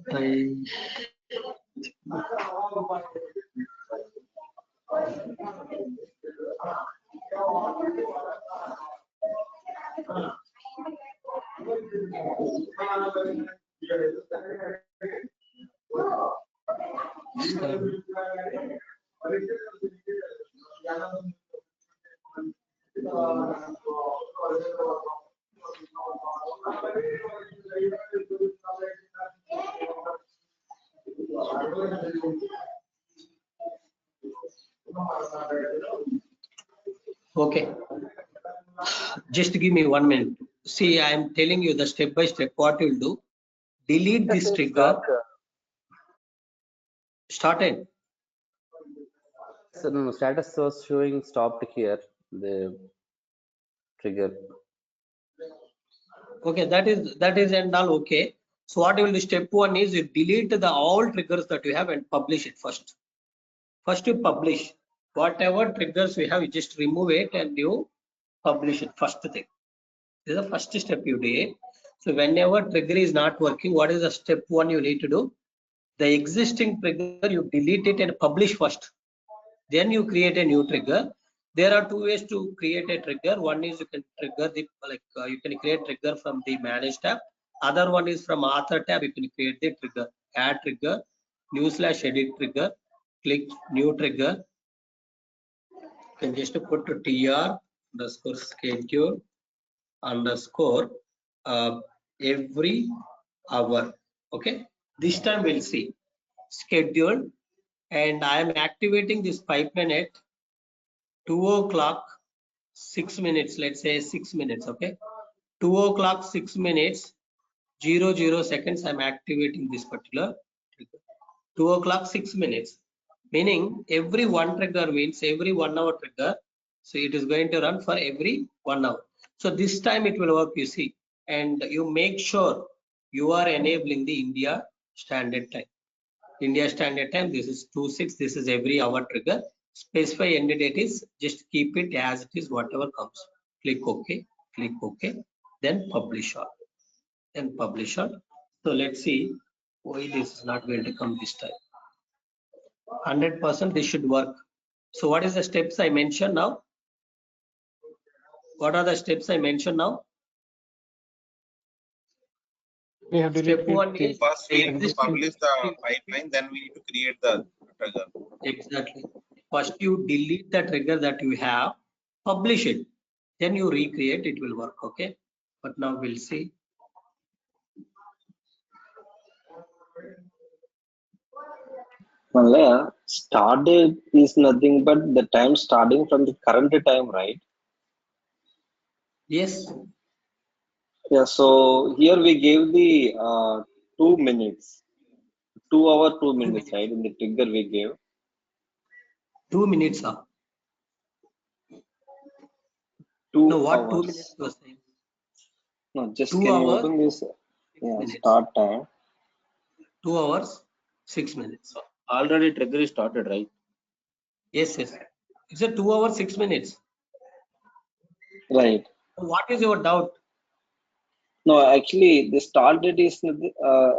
Time. Okay, just give me 1 minute. See, I am telling you the step by step what you'll do. Delete this trigger. Started. So no, status was showing stopped here. The trigger. Okay, that is and all okay. So what you will do, step 1 is you delete the all triggers that you have and publish it first. First you publish whatever triggers we have, you just remove it and you publish it. First thing. This is the first step you did. So whenever trigger is not working, what is the step 1 you need to do? The existing trigger you delete it and publish first. Then you create a new trigger. There are 2 ways to create a trigger. One is you can trigger the you can create trigger from the manage tab. Other one is from author tab. You can create the trigger. Add trigger, new/edit trigger. Click new trigger. And just to put to tr_schedule underscore every hour. Okay. This time we'll see schedule, and I am activating this pipeline at 2 o'clock 6 minutes. Let's say 6 minutes. Okay. 2 o'clock 6 minutes 00 seconds. I'm activating this particular trigger. 2 o'clock 6 minutes, meaning every one trigger means every 1 hour trigger. So it is going to run for every 1 hour. So this time it will work, you see, and you make sure you are enabling the India standard time. India standard time, this is 2/6, this is every hour trigger. Specify end date is just keep it as it is, whatever comes. Click OK, then publish all. Then publish all. So let's see why this is not going to come this time. 100% this should work. So what is the steps I mentioned now? What are the steps I mentioned now? We have Step one is first we need to existing. publish the pipeline, then we need to create the trigger. Exactly. First you delete the trigger that you have, publish it, then you recreate, it will work. Okay, but now we'll see. Malaya, started is nothing but the time starting from the current time, right? Yes. Yeah, so here we gave the 2 minutes, 2 hour, 2 minutes, right? In the trigger we gave 2 minutes. Huh? 2 No, what hours. 2 minutes was saying? No, just 2 can you hours, open this? 6 Yeah, minutes. start time. 2 hours, 6 minutes. Already trigger is started, right? Yes, yes. It's a 2 hours, 6 minutes. Right. What is your doubt? No, actually, the start date is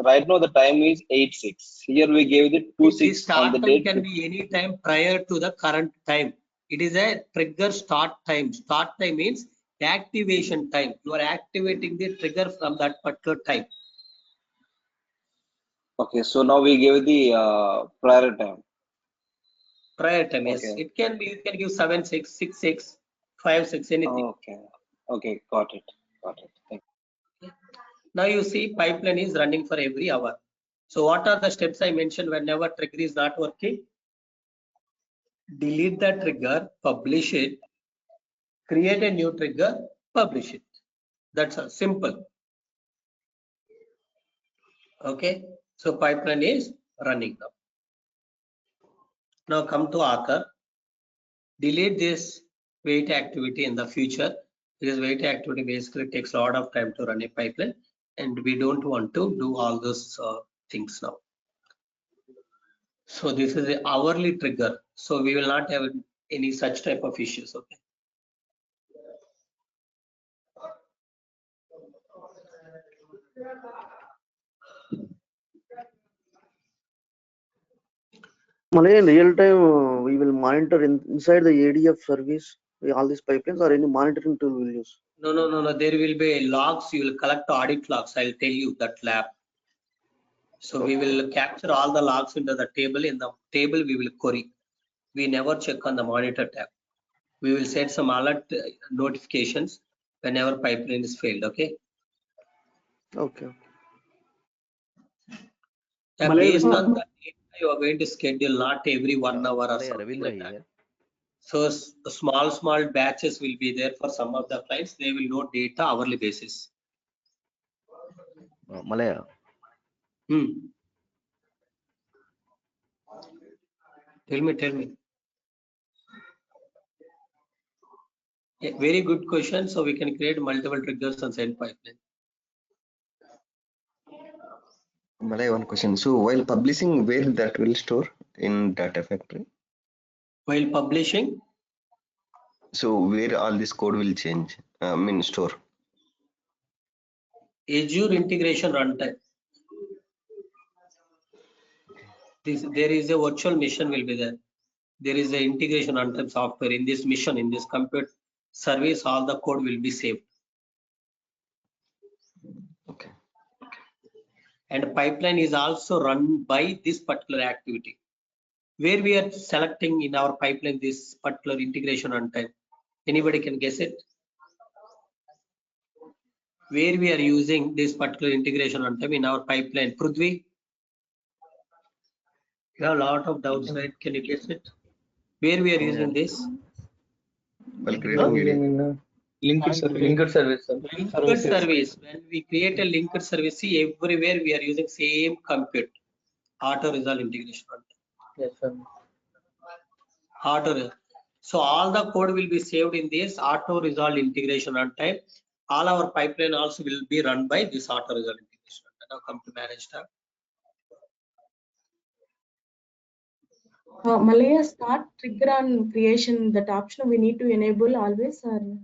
right now the time is 8:06. Here we gave the 2:06 This start on the time date. can be any time prior to the current time. It is a trigger start time. Start time means activation time. You are activating the trigger from that particular time. Okay, so now we gave the prior time. Prior time, yes. Okay. It can be, you can give 7, 6, 6, 6, 5, 6, anything. Okay. Okay, got it. Got it. Thank you. Now you see pipeline is running for every hour. So what are the steps I mentioned whenever trigger is not working? Delete the trigger, publish it, create a new trigger, publish it. That's all, simple. Okay, so pipeline is running now. Now come to author. Delete this wait activity in the future because wait activity basically takes a lot of time to run a pipeline, and we don't want to do all those things now. So this is an hourly trigger, so we will not have any such type of issues. Okay. Malay, in real time, we will monitor inside the ADF service all these pipelines, or any monitoring tool will use? No. There will be logs. You will collect audit logs. I'll tell you that lab. So we will capture all the logs into the table. In the table, we will query. We never check on the monitor tab. We will set some alert notifications whenever pipeline is failed. Okay. Okay. Based on the data you are going to schedule, not every 1 hour or something like that. So small batches will be there for some of the clients. They will know data hourly basis. Malaya. Tell me. A very good question. So we can create multiple triggers and send pipeline. Malaya, one question. So while publishing, where that will store in data factory? While publishing? So where all this code will change, store? Azure integration runtime. There is a virtual machine will be there. There is a integration runtime software in this mission, in this compute service, all the code will be saved. Okay. And pipeline is also run by this particular activity. Where we are selecting in our pipeline this particular integration runtime? Anybody can guess it? Where we are using this particular integration runtime in our pipeline? Prudvi? You have a lot of doubts, right? Can you guess it? Where we are using this? While creating linked service. Linked service. When we create a linked service, see everywhere we are using same compute. Auto resolve integration. Yes, sir. Auto resolve. So all the code will be saved in this auto resolve integration runtime. All our pipeline also will be run by this auto resolve integration. Now come to manage tab. Malaya, start trigger on creation, that option we need to enable always, or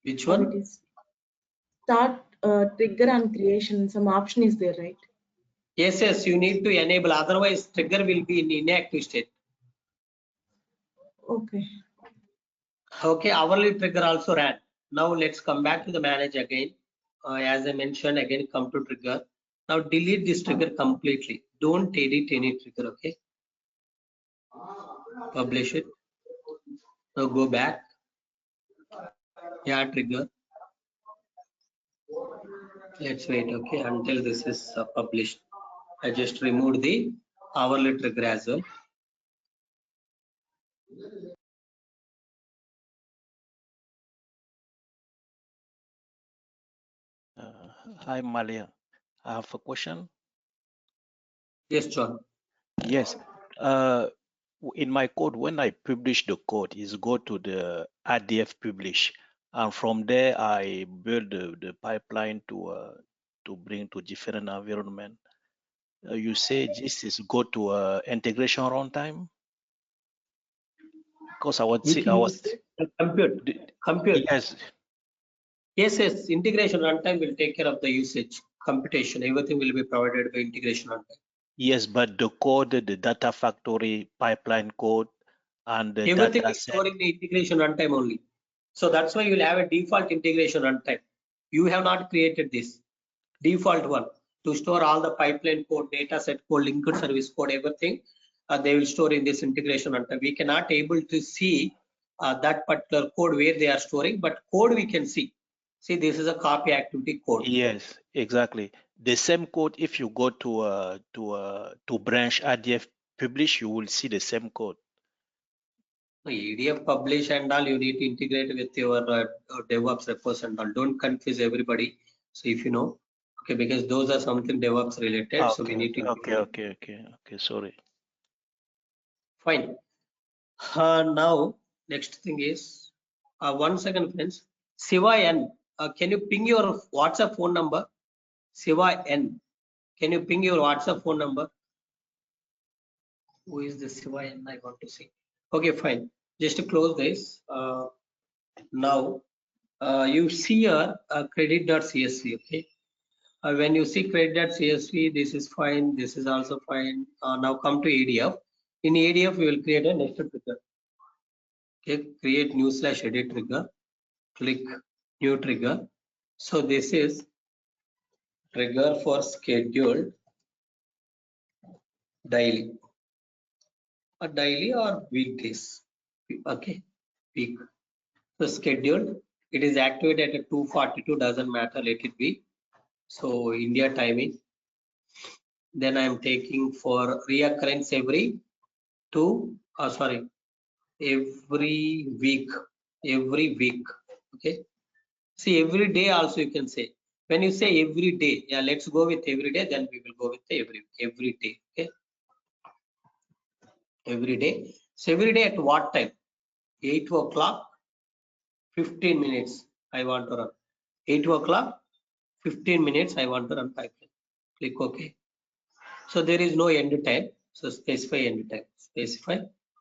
which one? It is start trigger on creation, some option is there, right? Yes, yes, you need to enable, otherwise trigger will be in inactive state. Okay. Okay, hourly trigger also ran. Now let's come back to the manage again. As I mentioned, again come to trigger. Now delete this trigger completely. Don't edit any trigger, okay? Publish it. Now go back. Yeah, trigger. Let's wait, okay, until this is published. I just removed the hourly trigger as well. Hi, Malia. I have a question. Yes, John. Yes. In my code, when I publish the code, is go to the RDF publish, and from there I build the pipeline to bring to different environment. You say this is go to integration runtime, because I was compute. Yes. Yes, integration runtime will take care of the usage, computation, everything will be provided by integration runtime. Yes, but the code, the data factory pipeline code, and the Everything data is set. stored in the integration runtime only. So that's why you will have a default integration runtime. You have not created this default one to store all the pipeline code, data set code, linked service code, everything. They will store in this integration runtime. We cannot able to see that particular code where they are storing, but code we can see. See, this is a copy activity code. Yes, exactly. The same code, if you go to branch RDF publish, you will see the same code. EDF publish and all, you need to integrate with your DevOps repos and all. Don't confuse everybody. So if you know, okay, because those are something DevOps related. Okay, So we need to okay. Sorry. Fine. Now, next thing is, 1 second, friends. Siva N, can you ping your WhatsApp phone number? Siva N, can you ping your WhatsApp phone number? Who is this Siva N? I want to see. Okay, fine. Just to close this. Now, you see your credit.csv, okay? When you see credit.csv, this is fine. This is also fine. Now come to ADF. In ADF, we will create a nested trigger. Okay, create new / edit trigger. Click new trigger. So this is trigger for scheduled daily, or daily or weekdays. Okay, week. So scheduled. It is activated at 2:42. Doesn't matter. Let it be. So India timing. Then I am taking for reoccurrence every every week. Okay, see, every day also you can say. When you say every day, yeah, let's go with every day, then we will go with every day. Okay, every day. So every day at what time? 8 o'clock 15 minutes I want to run. 8 o'clock 15 minutes I want to run pipeline. Click OK. So there is no end time. So specify end time. Specify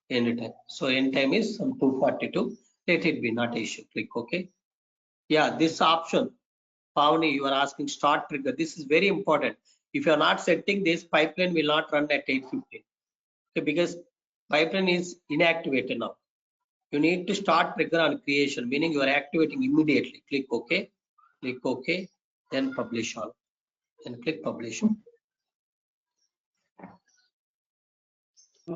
end time. So end time is some 2:42. Let it be, not issue. Click OK. Yeah, this option, Pavni, you are asking start trigger. This is very important. If you are not setting this, pipeline will not run at 8:15. Okay, because pipeline is inactivated now. You need to start trigger on creation, meaning you are activating immediately. Click OK. Click OK. Then publish all. And click publish all.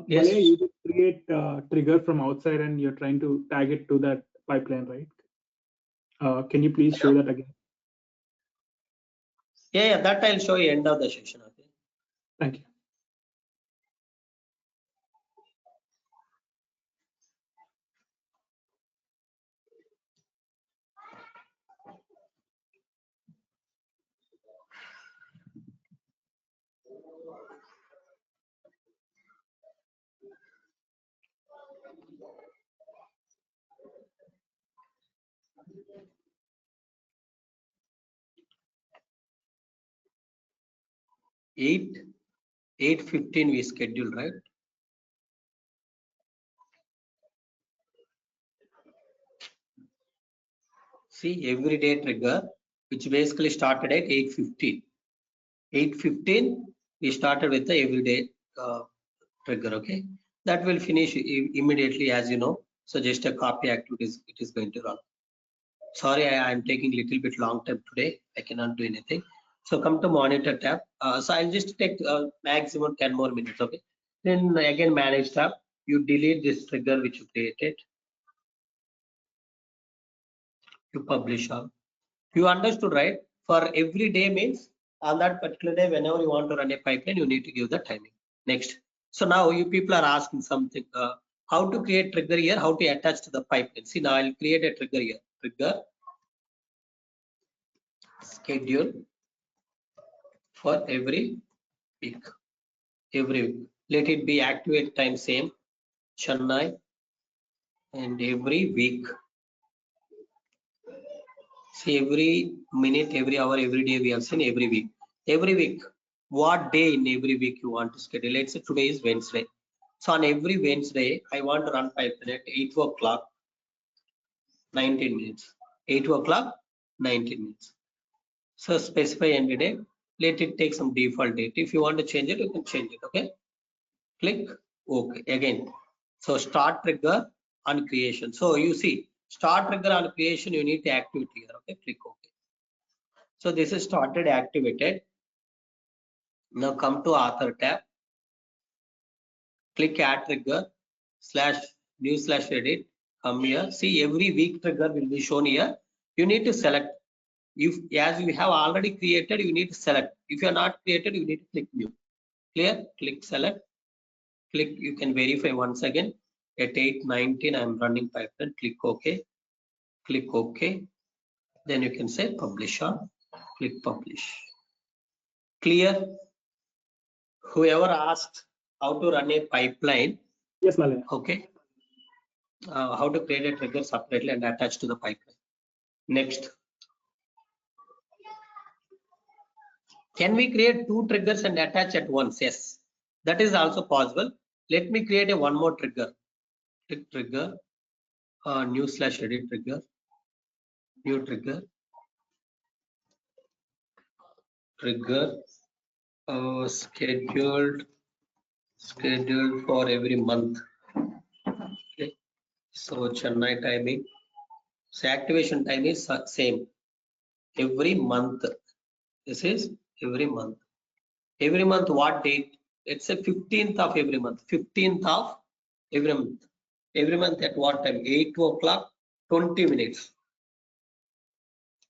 Yes. Malay, you just create trigger from outside and you're trying to tag it to that pipeline, right? Can you please show that again? Yeah, that I'll show you end of the session. Okay. Thank you. Eight 8:15 we schedule, right? See, everyday trigger which basically started at 8:15. 8:15 we started with the everyday trigger. Okay, that will finish immediately, as you know. So just a copy activities it is going to run. Sorry, I am taking little bit long time today. I cannot do anything. So come to monitor tab. So I'll just take maximum 10 more minutes. Okay. Then again manage tab. You delete this trigger which you created. You publish all. You understood, right? For every day means on that particular day, whenever you want to run a pipeline, you need to give the timing. Next. So now you people are asking something. How to create trigger here? How to attach to the pipeline? See, now I'll create a trigger here. Trigger schedule for every week. Every week. Let it be activate time same Chennai, and every week. See, every minute, every hour, every day we have seen every week. Every week, what day in every week you want to schedule? Let's say today is Wednesday. So on every Wednesday, I want to run pipeline at 8 o'clock, 19 minutes. 8 o'clock, 19 minutes. So specify end day. Let it take some default date. If you want to change it, you can change it. Okay. Click OK again. So start trigger on creation. So you see, start trigger on creation, you need to activate here. Okay. Click OK. So this is started activated. Now come to author tab. Click add trigger /new/edit. Come here. See, every week trigger will be shown here. You need to select. If as you have already created, you need to select. If you are not created, you need to click new. Clear? Click select. Click. You can verify once again. At 8:19, I am running pipeline. Click OK. Click OK. Then you can say publish or click publish. Clear? Whoever asked how to run a pipeline. Yes, Malaya. Okay. How to create a trigger separately and attach to the pipeline. Next. Can we create two triggers and attach at once? Yes, that is also possible. Let me create a one more trigger. Click trigger, new/edit trigger, new trigger, trigger scheduled for every month. Okay, so Chennai timing. So activation time is same every month. This is every month. Every month, what date? It's a 15th of every month. 15th of every month. Every month at what time? 8 o'clock, 20 minutes.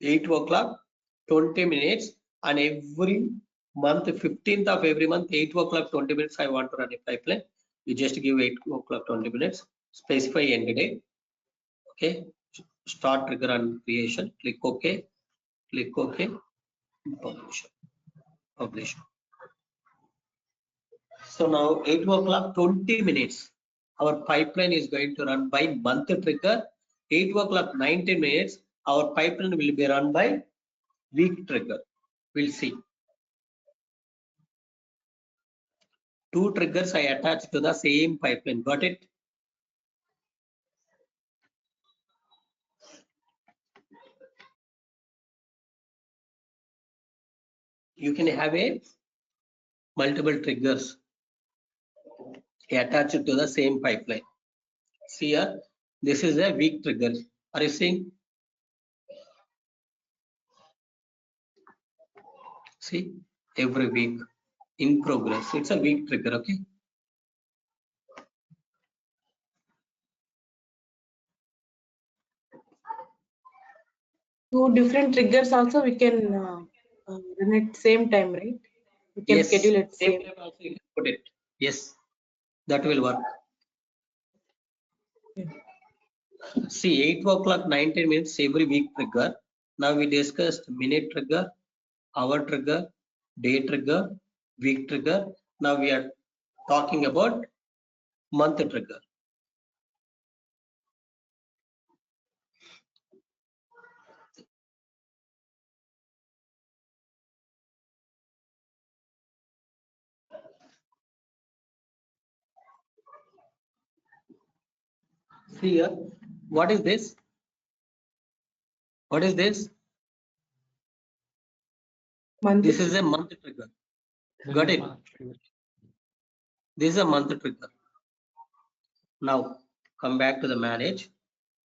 8 o'clock, 20 minutes. And every month, 15th of every month, 8 o'clock, 20 minutes, I want to run a pipeline. You just give 8 o'clock, 20 minutes. Specify end day. Okay. Start trigger on creation. Click OK. Click OK. Publish. Publish. So now 8 o'clock, 20 minutes. Our pipeline is going to run by month trigger. 8 o'clock, 19 minutes. Our pipeline will be run by week trigger. We'll see. Two triggers I attached to the same pipeline. Got it? You can have a multiple triggers attached to the same pipeline. See here, this is a week trigger. Are you seeing? See, every week in progress. It's a week trigger. Okay. Two different triggers also we can run at same time, right? We can Yes, schedule at same same. time also you can put it. Yes, that will work. Yeah. See, 8 o'clock, 19 minutes every week trigger. Now we discussed minute trigger, hour trigger, day trigger, week trigger. Now we are talking about month trigger. See here, what is this? What is this? This is a month trigger. Got it? This is a month trigger. Now come back to the manage.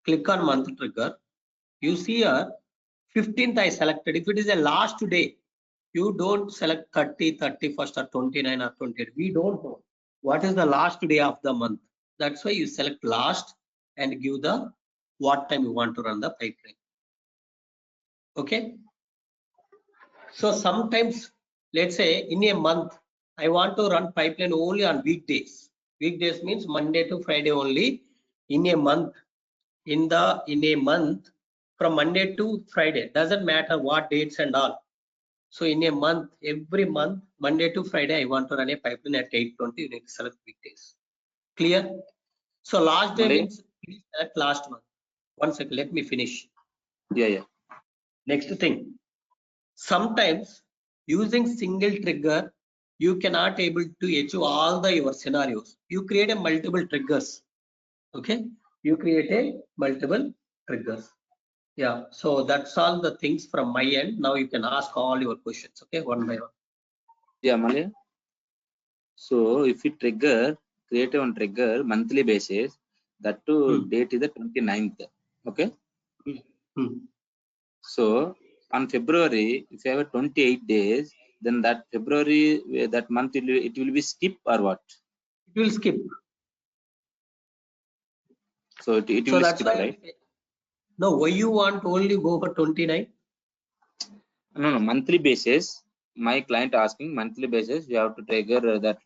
Click on month trigger. You see here 15th I selected. If it is a last day, you don't select 30, 31st or 29 or 28. We don't know what is the last day of the month. That's why you select last and give the what time you want to run the pipeline. Okay. So sometimes, let's say in a month, I want to run pipeline only on weekdays. Weekdays means Monday to Friday only. In a month, in a month, from Monday to Friday, doesn't matter what dates and all. So in a month, every month, Monday to Friday, I want to run a pipeline at 8:20. You need to select weekdays. Clear? So last day means please select last month. One second, let me finish. Yeah. Next thing. Sometimes using single trigger, you cannot able to achieve all your scenarios. You create a multiple triggers. Okay, you create a multiple triggers. Yeah, so that's all the things from my end. Now you can ask all your questions. Okay, one by one. Yeah, Malaya. So if you create one trigger monthly basis, that too date is the 29th. Okay. So on February, if you have a 28 days, then that February, that month it will be skip or what? It will skip. So it will skip, right? No, why you want only go for 29? No, monthly basis. My client asking monthly basis, you have to trigger that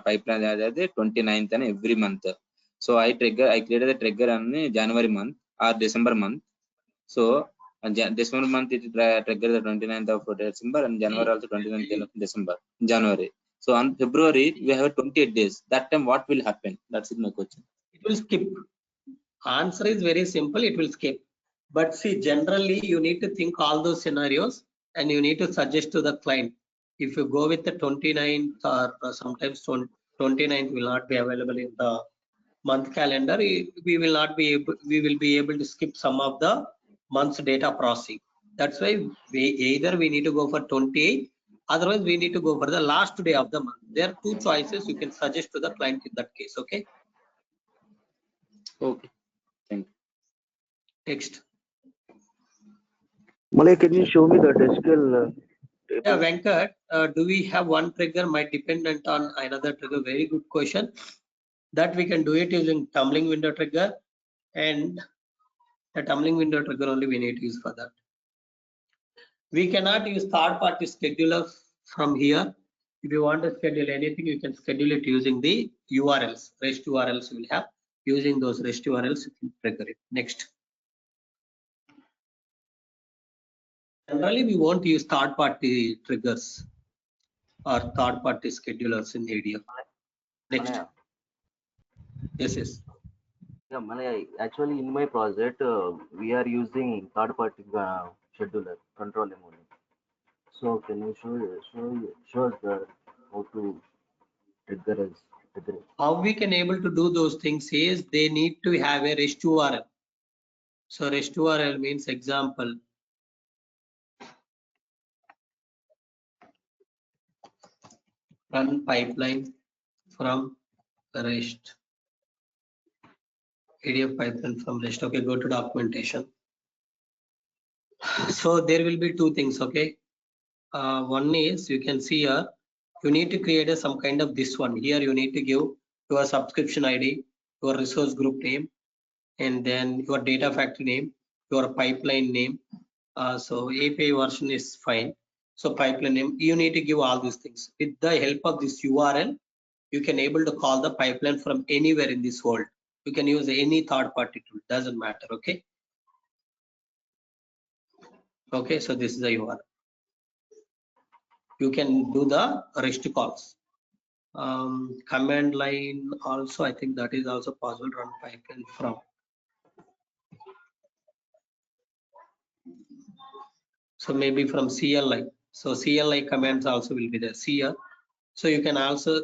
pipeline as the 29th and every month. So I created the trigger on January month or December month. So December month it trigger the 29th of December and January also 29th of December, January. So on February we have 28 days. That time what will happen? That's my question. It will skip. Answer is very simple. It will skip. But see, generally you need to think all those scenarios and you need to suggest to the client. If you go with the 29th or sometimes 29th will not be available in the month calendar, we will be able to skip some of the month's data processing. That's why we need to go for 28, otherwise we need to go for the last day of the month. There are two choices you can suggest to the client in that case. Okay. Okay. Thank you. Next. Malay, can you show me that SQL table? Yeah, Venkat, do we have one trigger might dependent on another trigger? Very good question. That we can do it using tumbling window trigger, and the tumbling window trigger only we need to use for that. We cannot use third-party scheduler from here. If you want to schedule anything, you can schedule it using the URLs, REST URLs you will have. Using those REST URLs, you can trigger it. Next. Generally, we won't use third-party triggers or third-party schedulers in ADF. Next. Malaya. Yes. Yeah, Malaya. Actually, in my project, we are using third-party scheduler control only. So can you show us how to trigger us? How we can able to do those things is they need to have a REST URL. So REST URL means example. Run pipeline from REST. ADF pipeline from REST. Okay, go to documentation. So there will be two things. Okay, one is you can see here you need to create some kind of this one. Here you need to give your subscription ID, your resource group name, and then your data factory name, your pipeline name. So API version is fine. So pipeline name, you need to give all these things. With the help of this URL, you can able to call the pipeline from anywhere in this world. You can use any third-party tool, doesn't matter. Okay. Okay, so this is the URL. You can do the REST calls. Command line also, I think that is also possible. Run pipeline from. So maybe from CLI. So CLI commands also will be there. CL. So you can also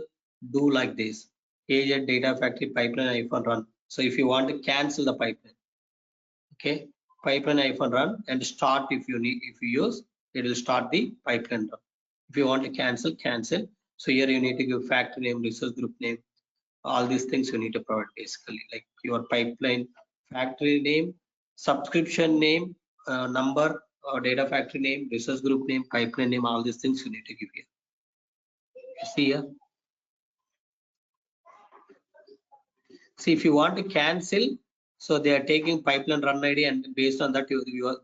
do like this. Agent data factory pipeline -run. So if you want to cancel the pipeline, okay, pipeline -run and start if you use it will start the pipeline run. If you want to cancel, cancel. So here you need to give factory name, resource group name, all these things you need to provide basically, like your pipeline factory name, subscription name, number, data factory name, resource group name, pipeline name, all these things you need to give here. You see here. See, if you want to cancel, so they are taking pipeline run ID, and based on that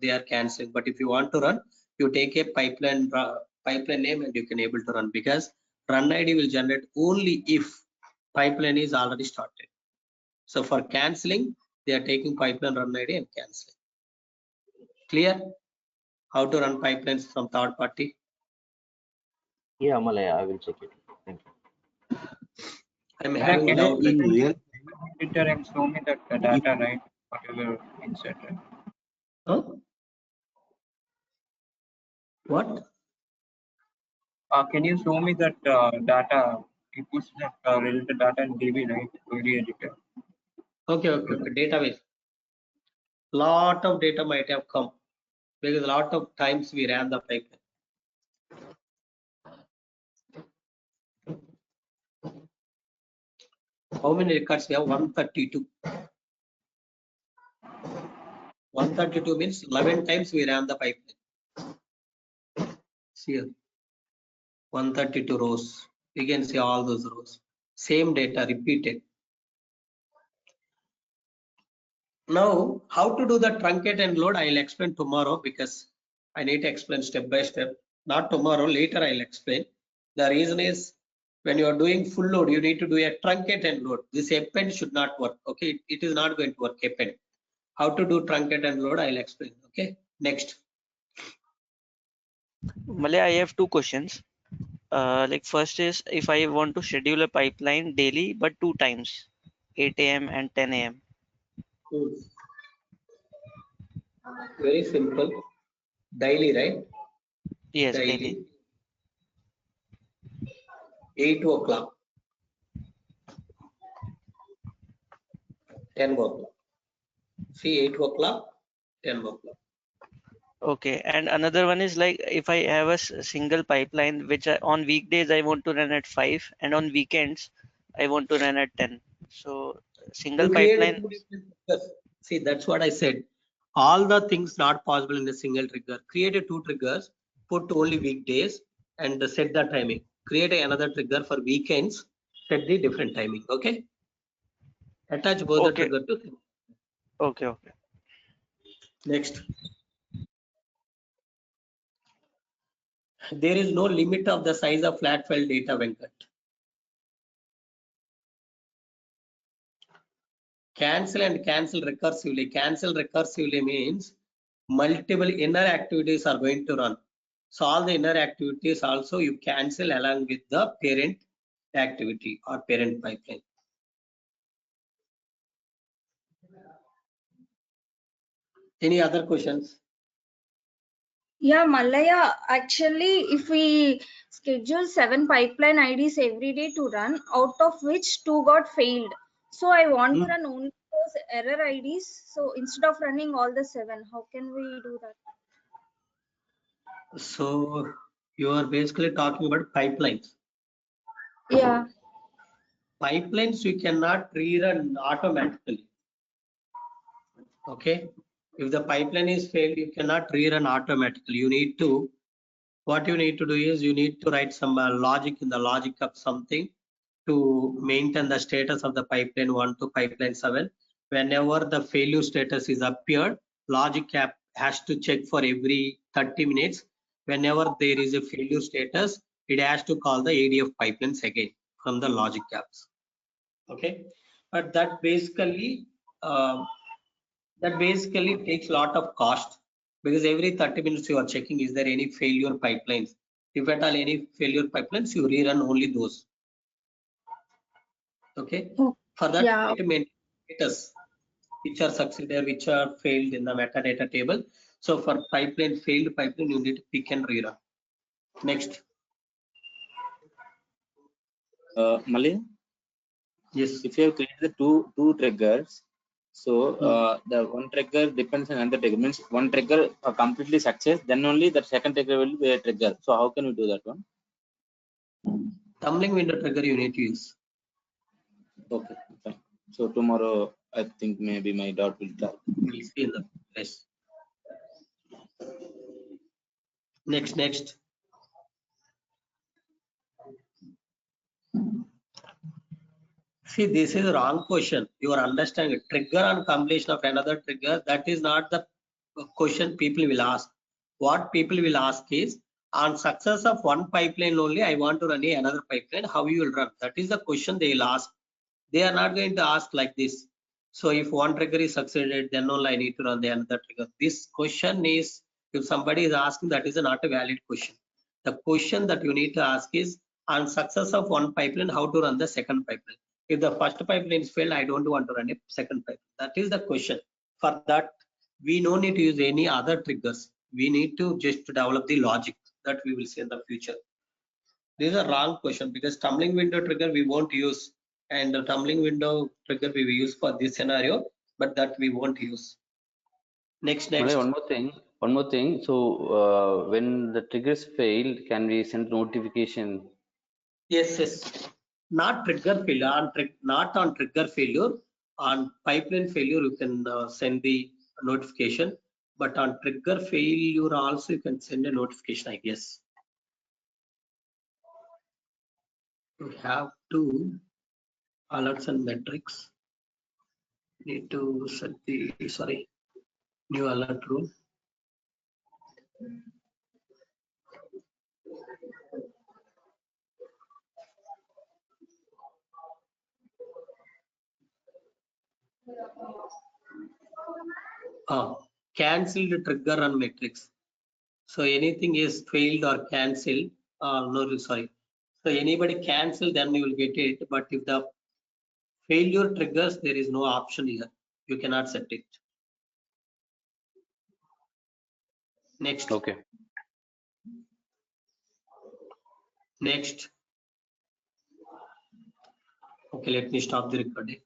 they are canceling. But if you want to run, you take a pipeline name and you can able to run, because run ID will generate only if pipeline is already started. So for canceling, they are taking pipeline run ID and canceling. Clear? How to run pipelines from third party? Yeah, Malaya, I will check it. Thank you. I'm having Can doubt. you in real editor and show me that data, right? Whatever insert, right? Huh? What? Can you show me that data? You push that related data in DB, right? Query editor. Okay. Database. Lot of data might have come, because a lot of times we ran the pipeline. How many records we have? 132. 132 means 11 times we ran the pipeline. See here. 132 rows. You can see all those rows. Same data repeated. Now, how to do the truncate and load, I'll explain tomorrow, because I need to explain step by step. Not tomorrow, later I'll explain. The reason is, when you are doing full load, you need to do a truncate and load. This append should not work. Okay, it is not going to work. Append. How to do truncate and load, I'll explain. Okay, next. Malay, I have two questions. Like first is, if I want to schedule a pipeline daily, but 2 times, 8 a.m. and 10 a.m. Very simple. Daily, right? Yes, Daily. daily. 8 o'clock. 10 o'clock. See, 8 o'clock, 10 o'clock. Okay, and another one is like, if I have a single pipeline which on weekdays I want to run at 5 and on weekends I want to run at 10. So single You create pipeline. two different triggers. See, that's what I said. All the things not possible in a single trigger. Create a 2 triggers, put only weekdays and set the timing. Create another trigger for weekends, set the different timing. Okay. Attach both the trigger to thing. Okay. Next. There is no limit of the size of flat file data, Venkat. Cancel and cancel recursively. Cancel recursively means multiple inner activities are going to run. So all the inner activities also you cancel along with the parent activity or parent pipeline. Any other questions? Yeah, Malaya, actually, if we schedule 7 pipeline IDs every day to run, out of which 2 got failed. So I want to run only those error IDs. So instead of running all the 7, how can we do that? So you are basically talking about pipelines. Yeah. Pipelines you cannot rerun automatically. Okay. If the pipeline is failed, you cannot rerun automatically. You need to, what you need to do is you need to write some logic in the logic of something to maintain the status of the pipeline 1 to pipeline 7. Whenever the failure status is appeared, logic app has to check for every 30 minutes. Whenever there is a failure status, it has to call the ADF pipelines again from the logic apps. Okay, but that basically takes a lot of cost, because every 30 minutes you are checking is there any failure pipelines. If at all any failure pipelines, you rerun only those. Okay, for that you need to maintain status, which are succeeded, which are failed in the metadata table. So for failed pipeline, you need to pick and rerun. Next. Malay? Yes. If you have created two triggers, So the one trigger depends on another trigger. Means one trigger completely success, then only the second trigger will be a trigger. So how can we do that one? Tumbling window trigger you need to use. Okay, fine. So tomorrow I think maybe my doubt will try. We'll see in the yes. Next. See, this is a wrong question. You are understanding trigger on completion of another trigger. That is not the question people will ask. What people will ask is on success of one pipeline only, I want to run another pipeline. How you will run? That is the question they will ask. They are not going to ask like this. So if one trigger is succeeded, then only I need to run the another trigger. This question is, if somebody is asking, that is not a valid question. The question that you need to ask is on success of one pipeline, how to run the second pipeline. If the first pipeline is failed, I don't want to run a second pipeline. That is the question. For that, we no need to use any other triggers. We need to just develop the logic that we will see in the future. This is a wrong question because tumbling window trigger we won't use, and the tumbling window trigger we will use for this scenario, but that we won't use. Next. Malay, one more thing. So when the triggers fail, can we send notification? Yes. Not trigger failure, not on trigger failure. On pipeline failure, you can send the notification, but on trigger failure also you can send a notification, I guess. We have to alerts and metrics. Need to set the new alert rule. Cancelled trigger on metrics. So anything is failed or cancelled. So anybody cancel, then you will get it. But if the failure triggers, there is no option here. You cannot set it. Next. Okay. Next. Okay, let me stop the recording.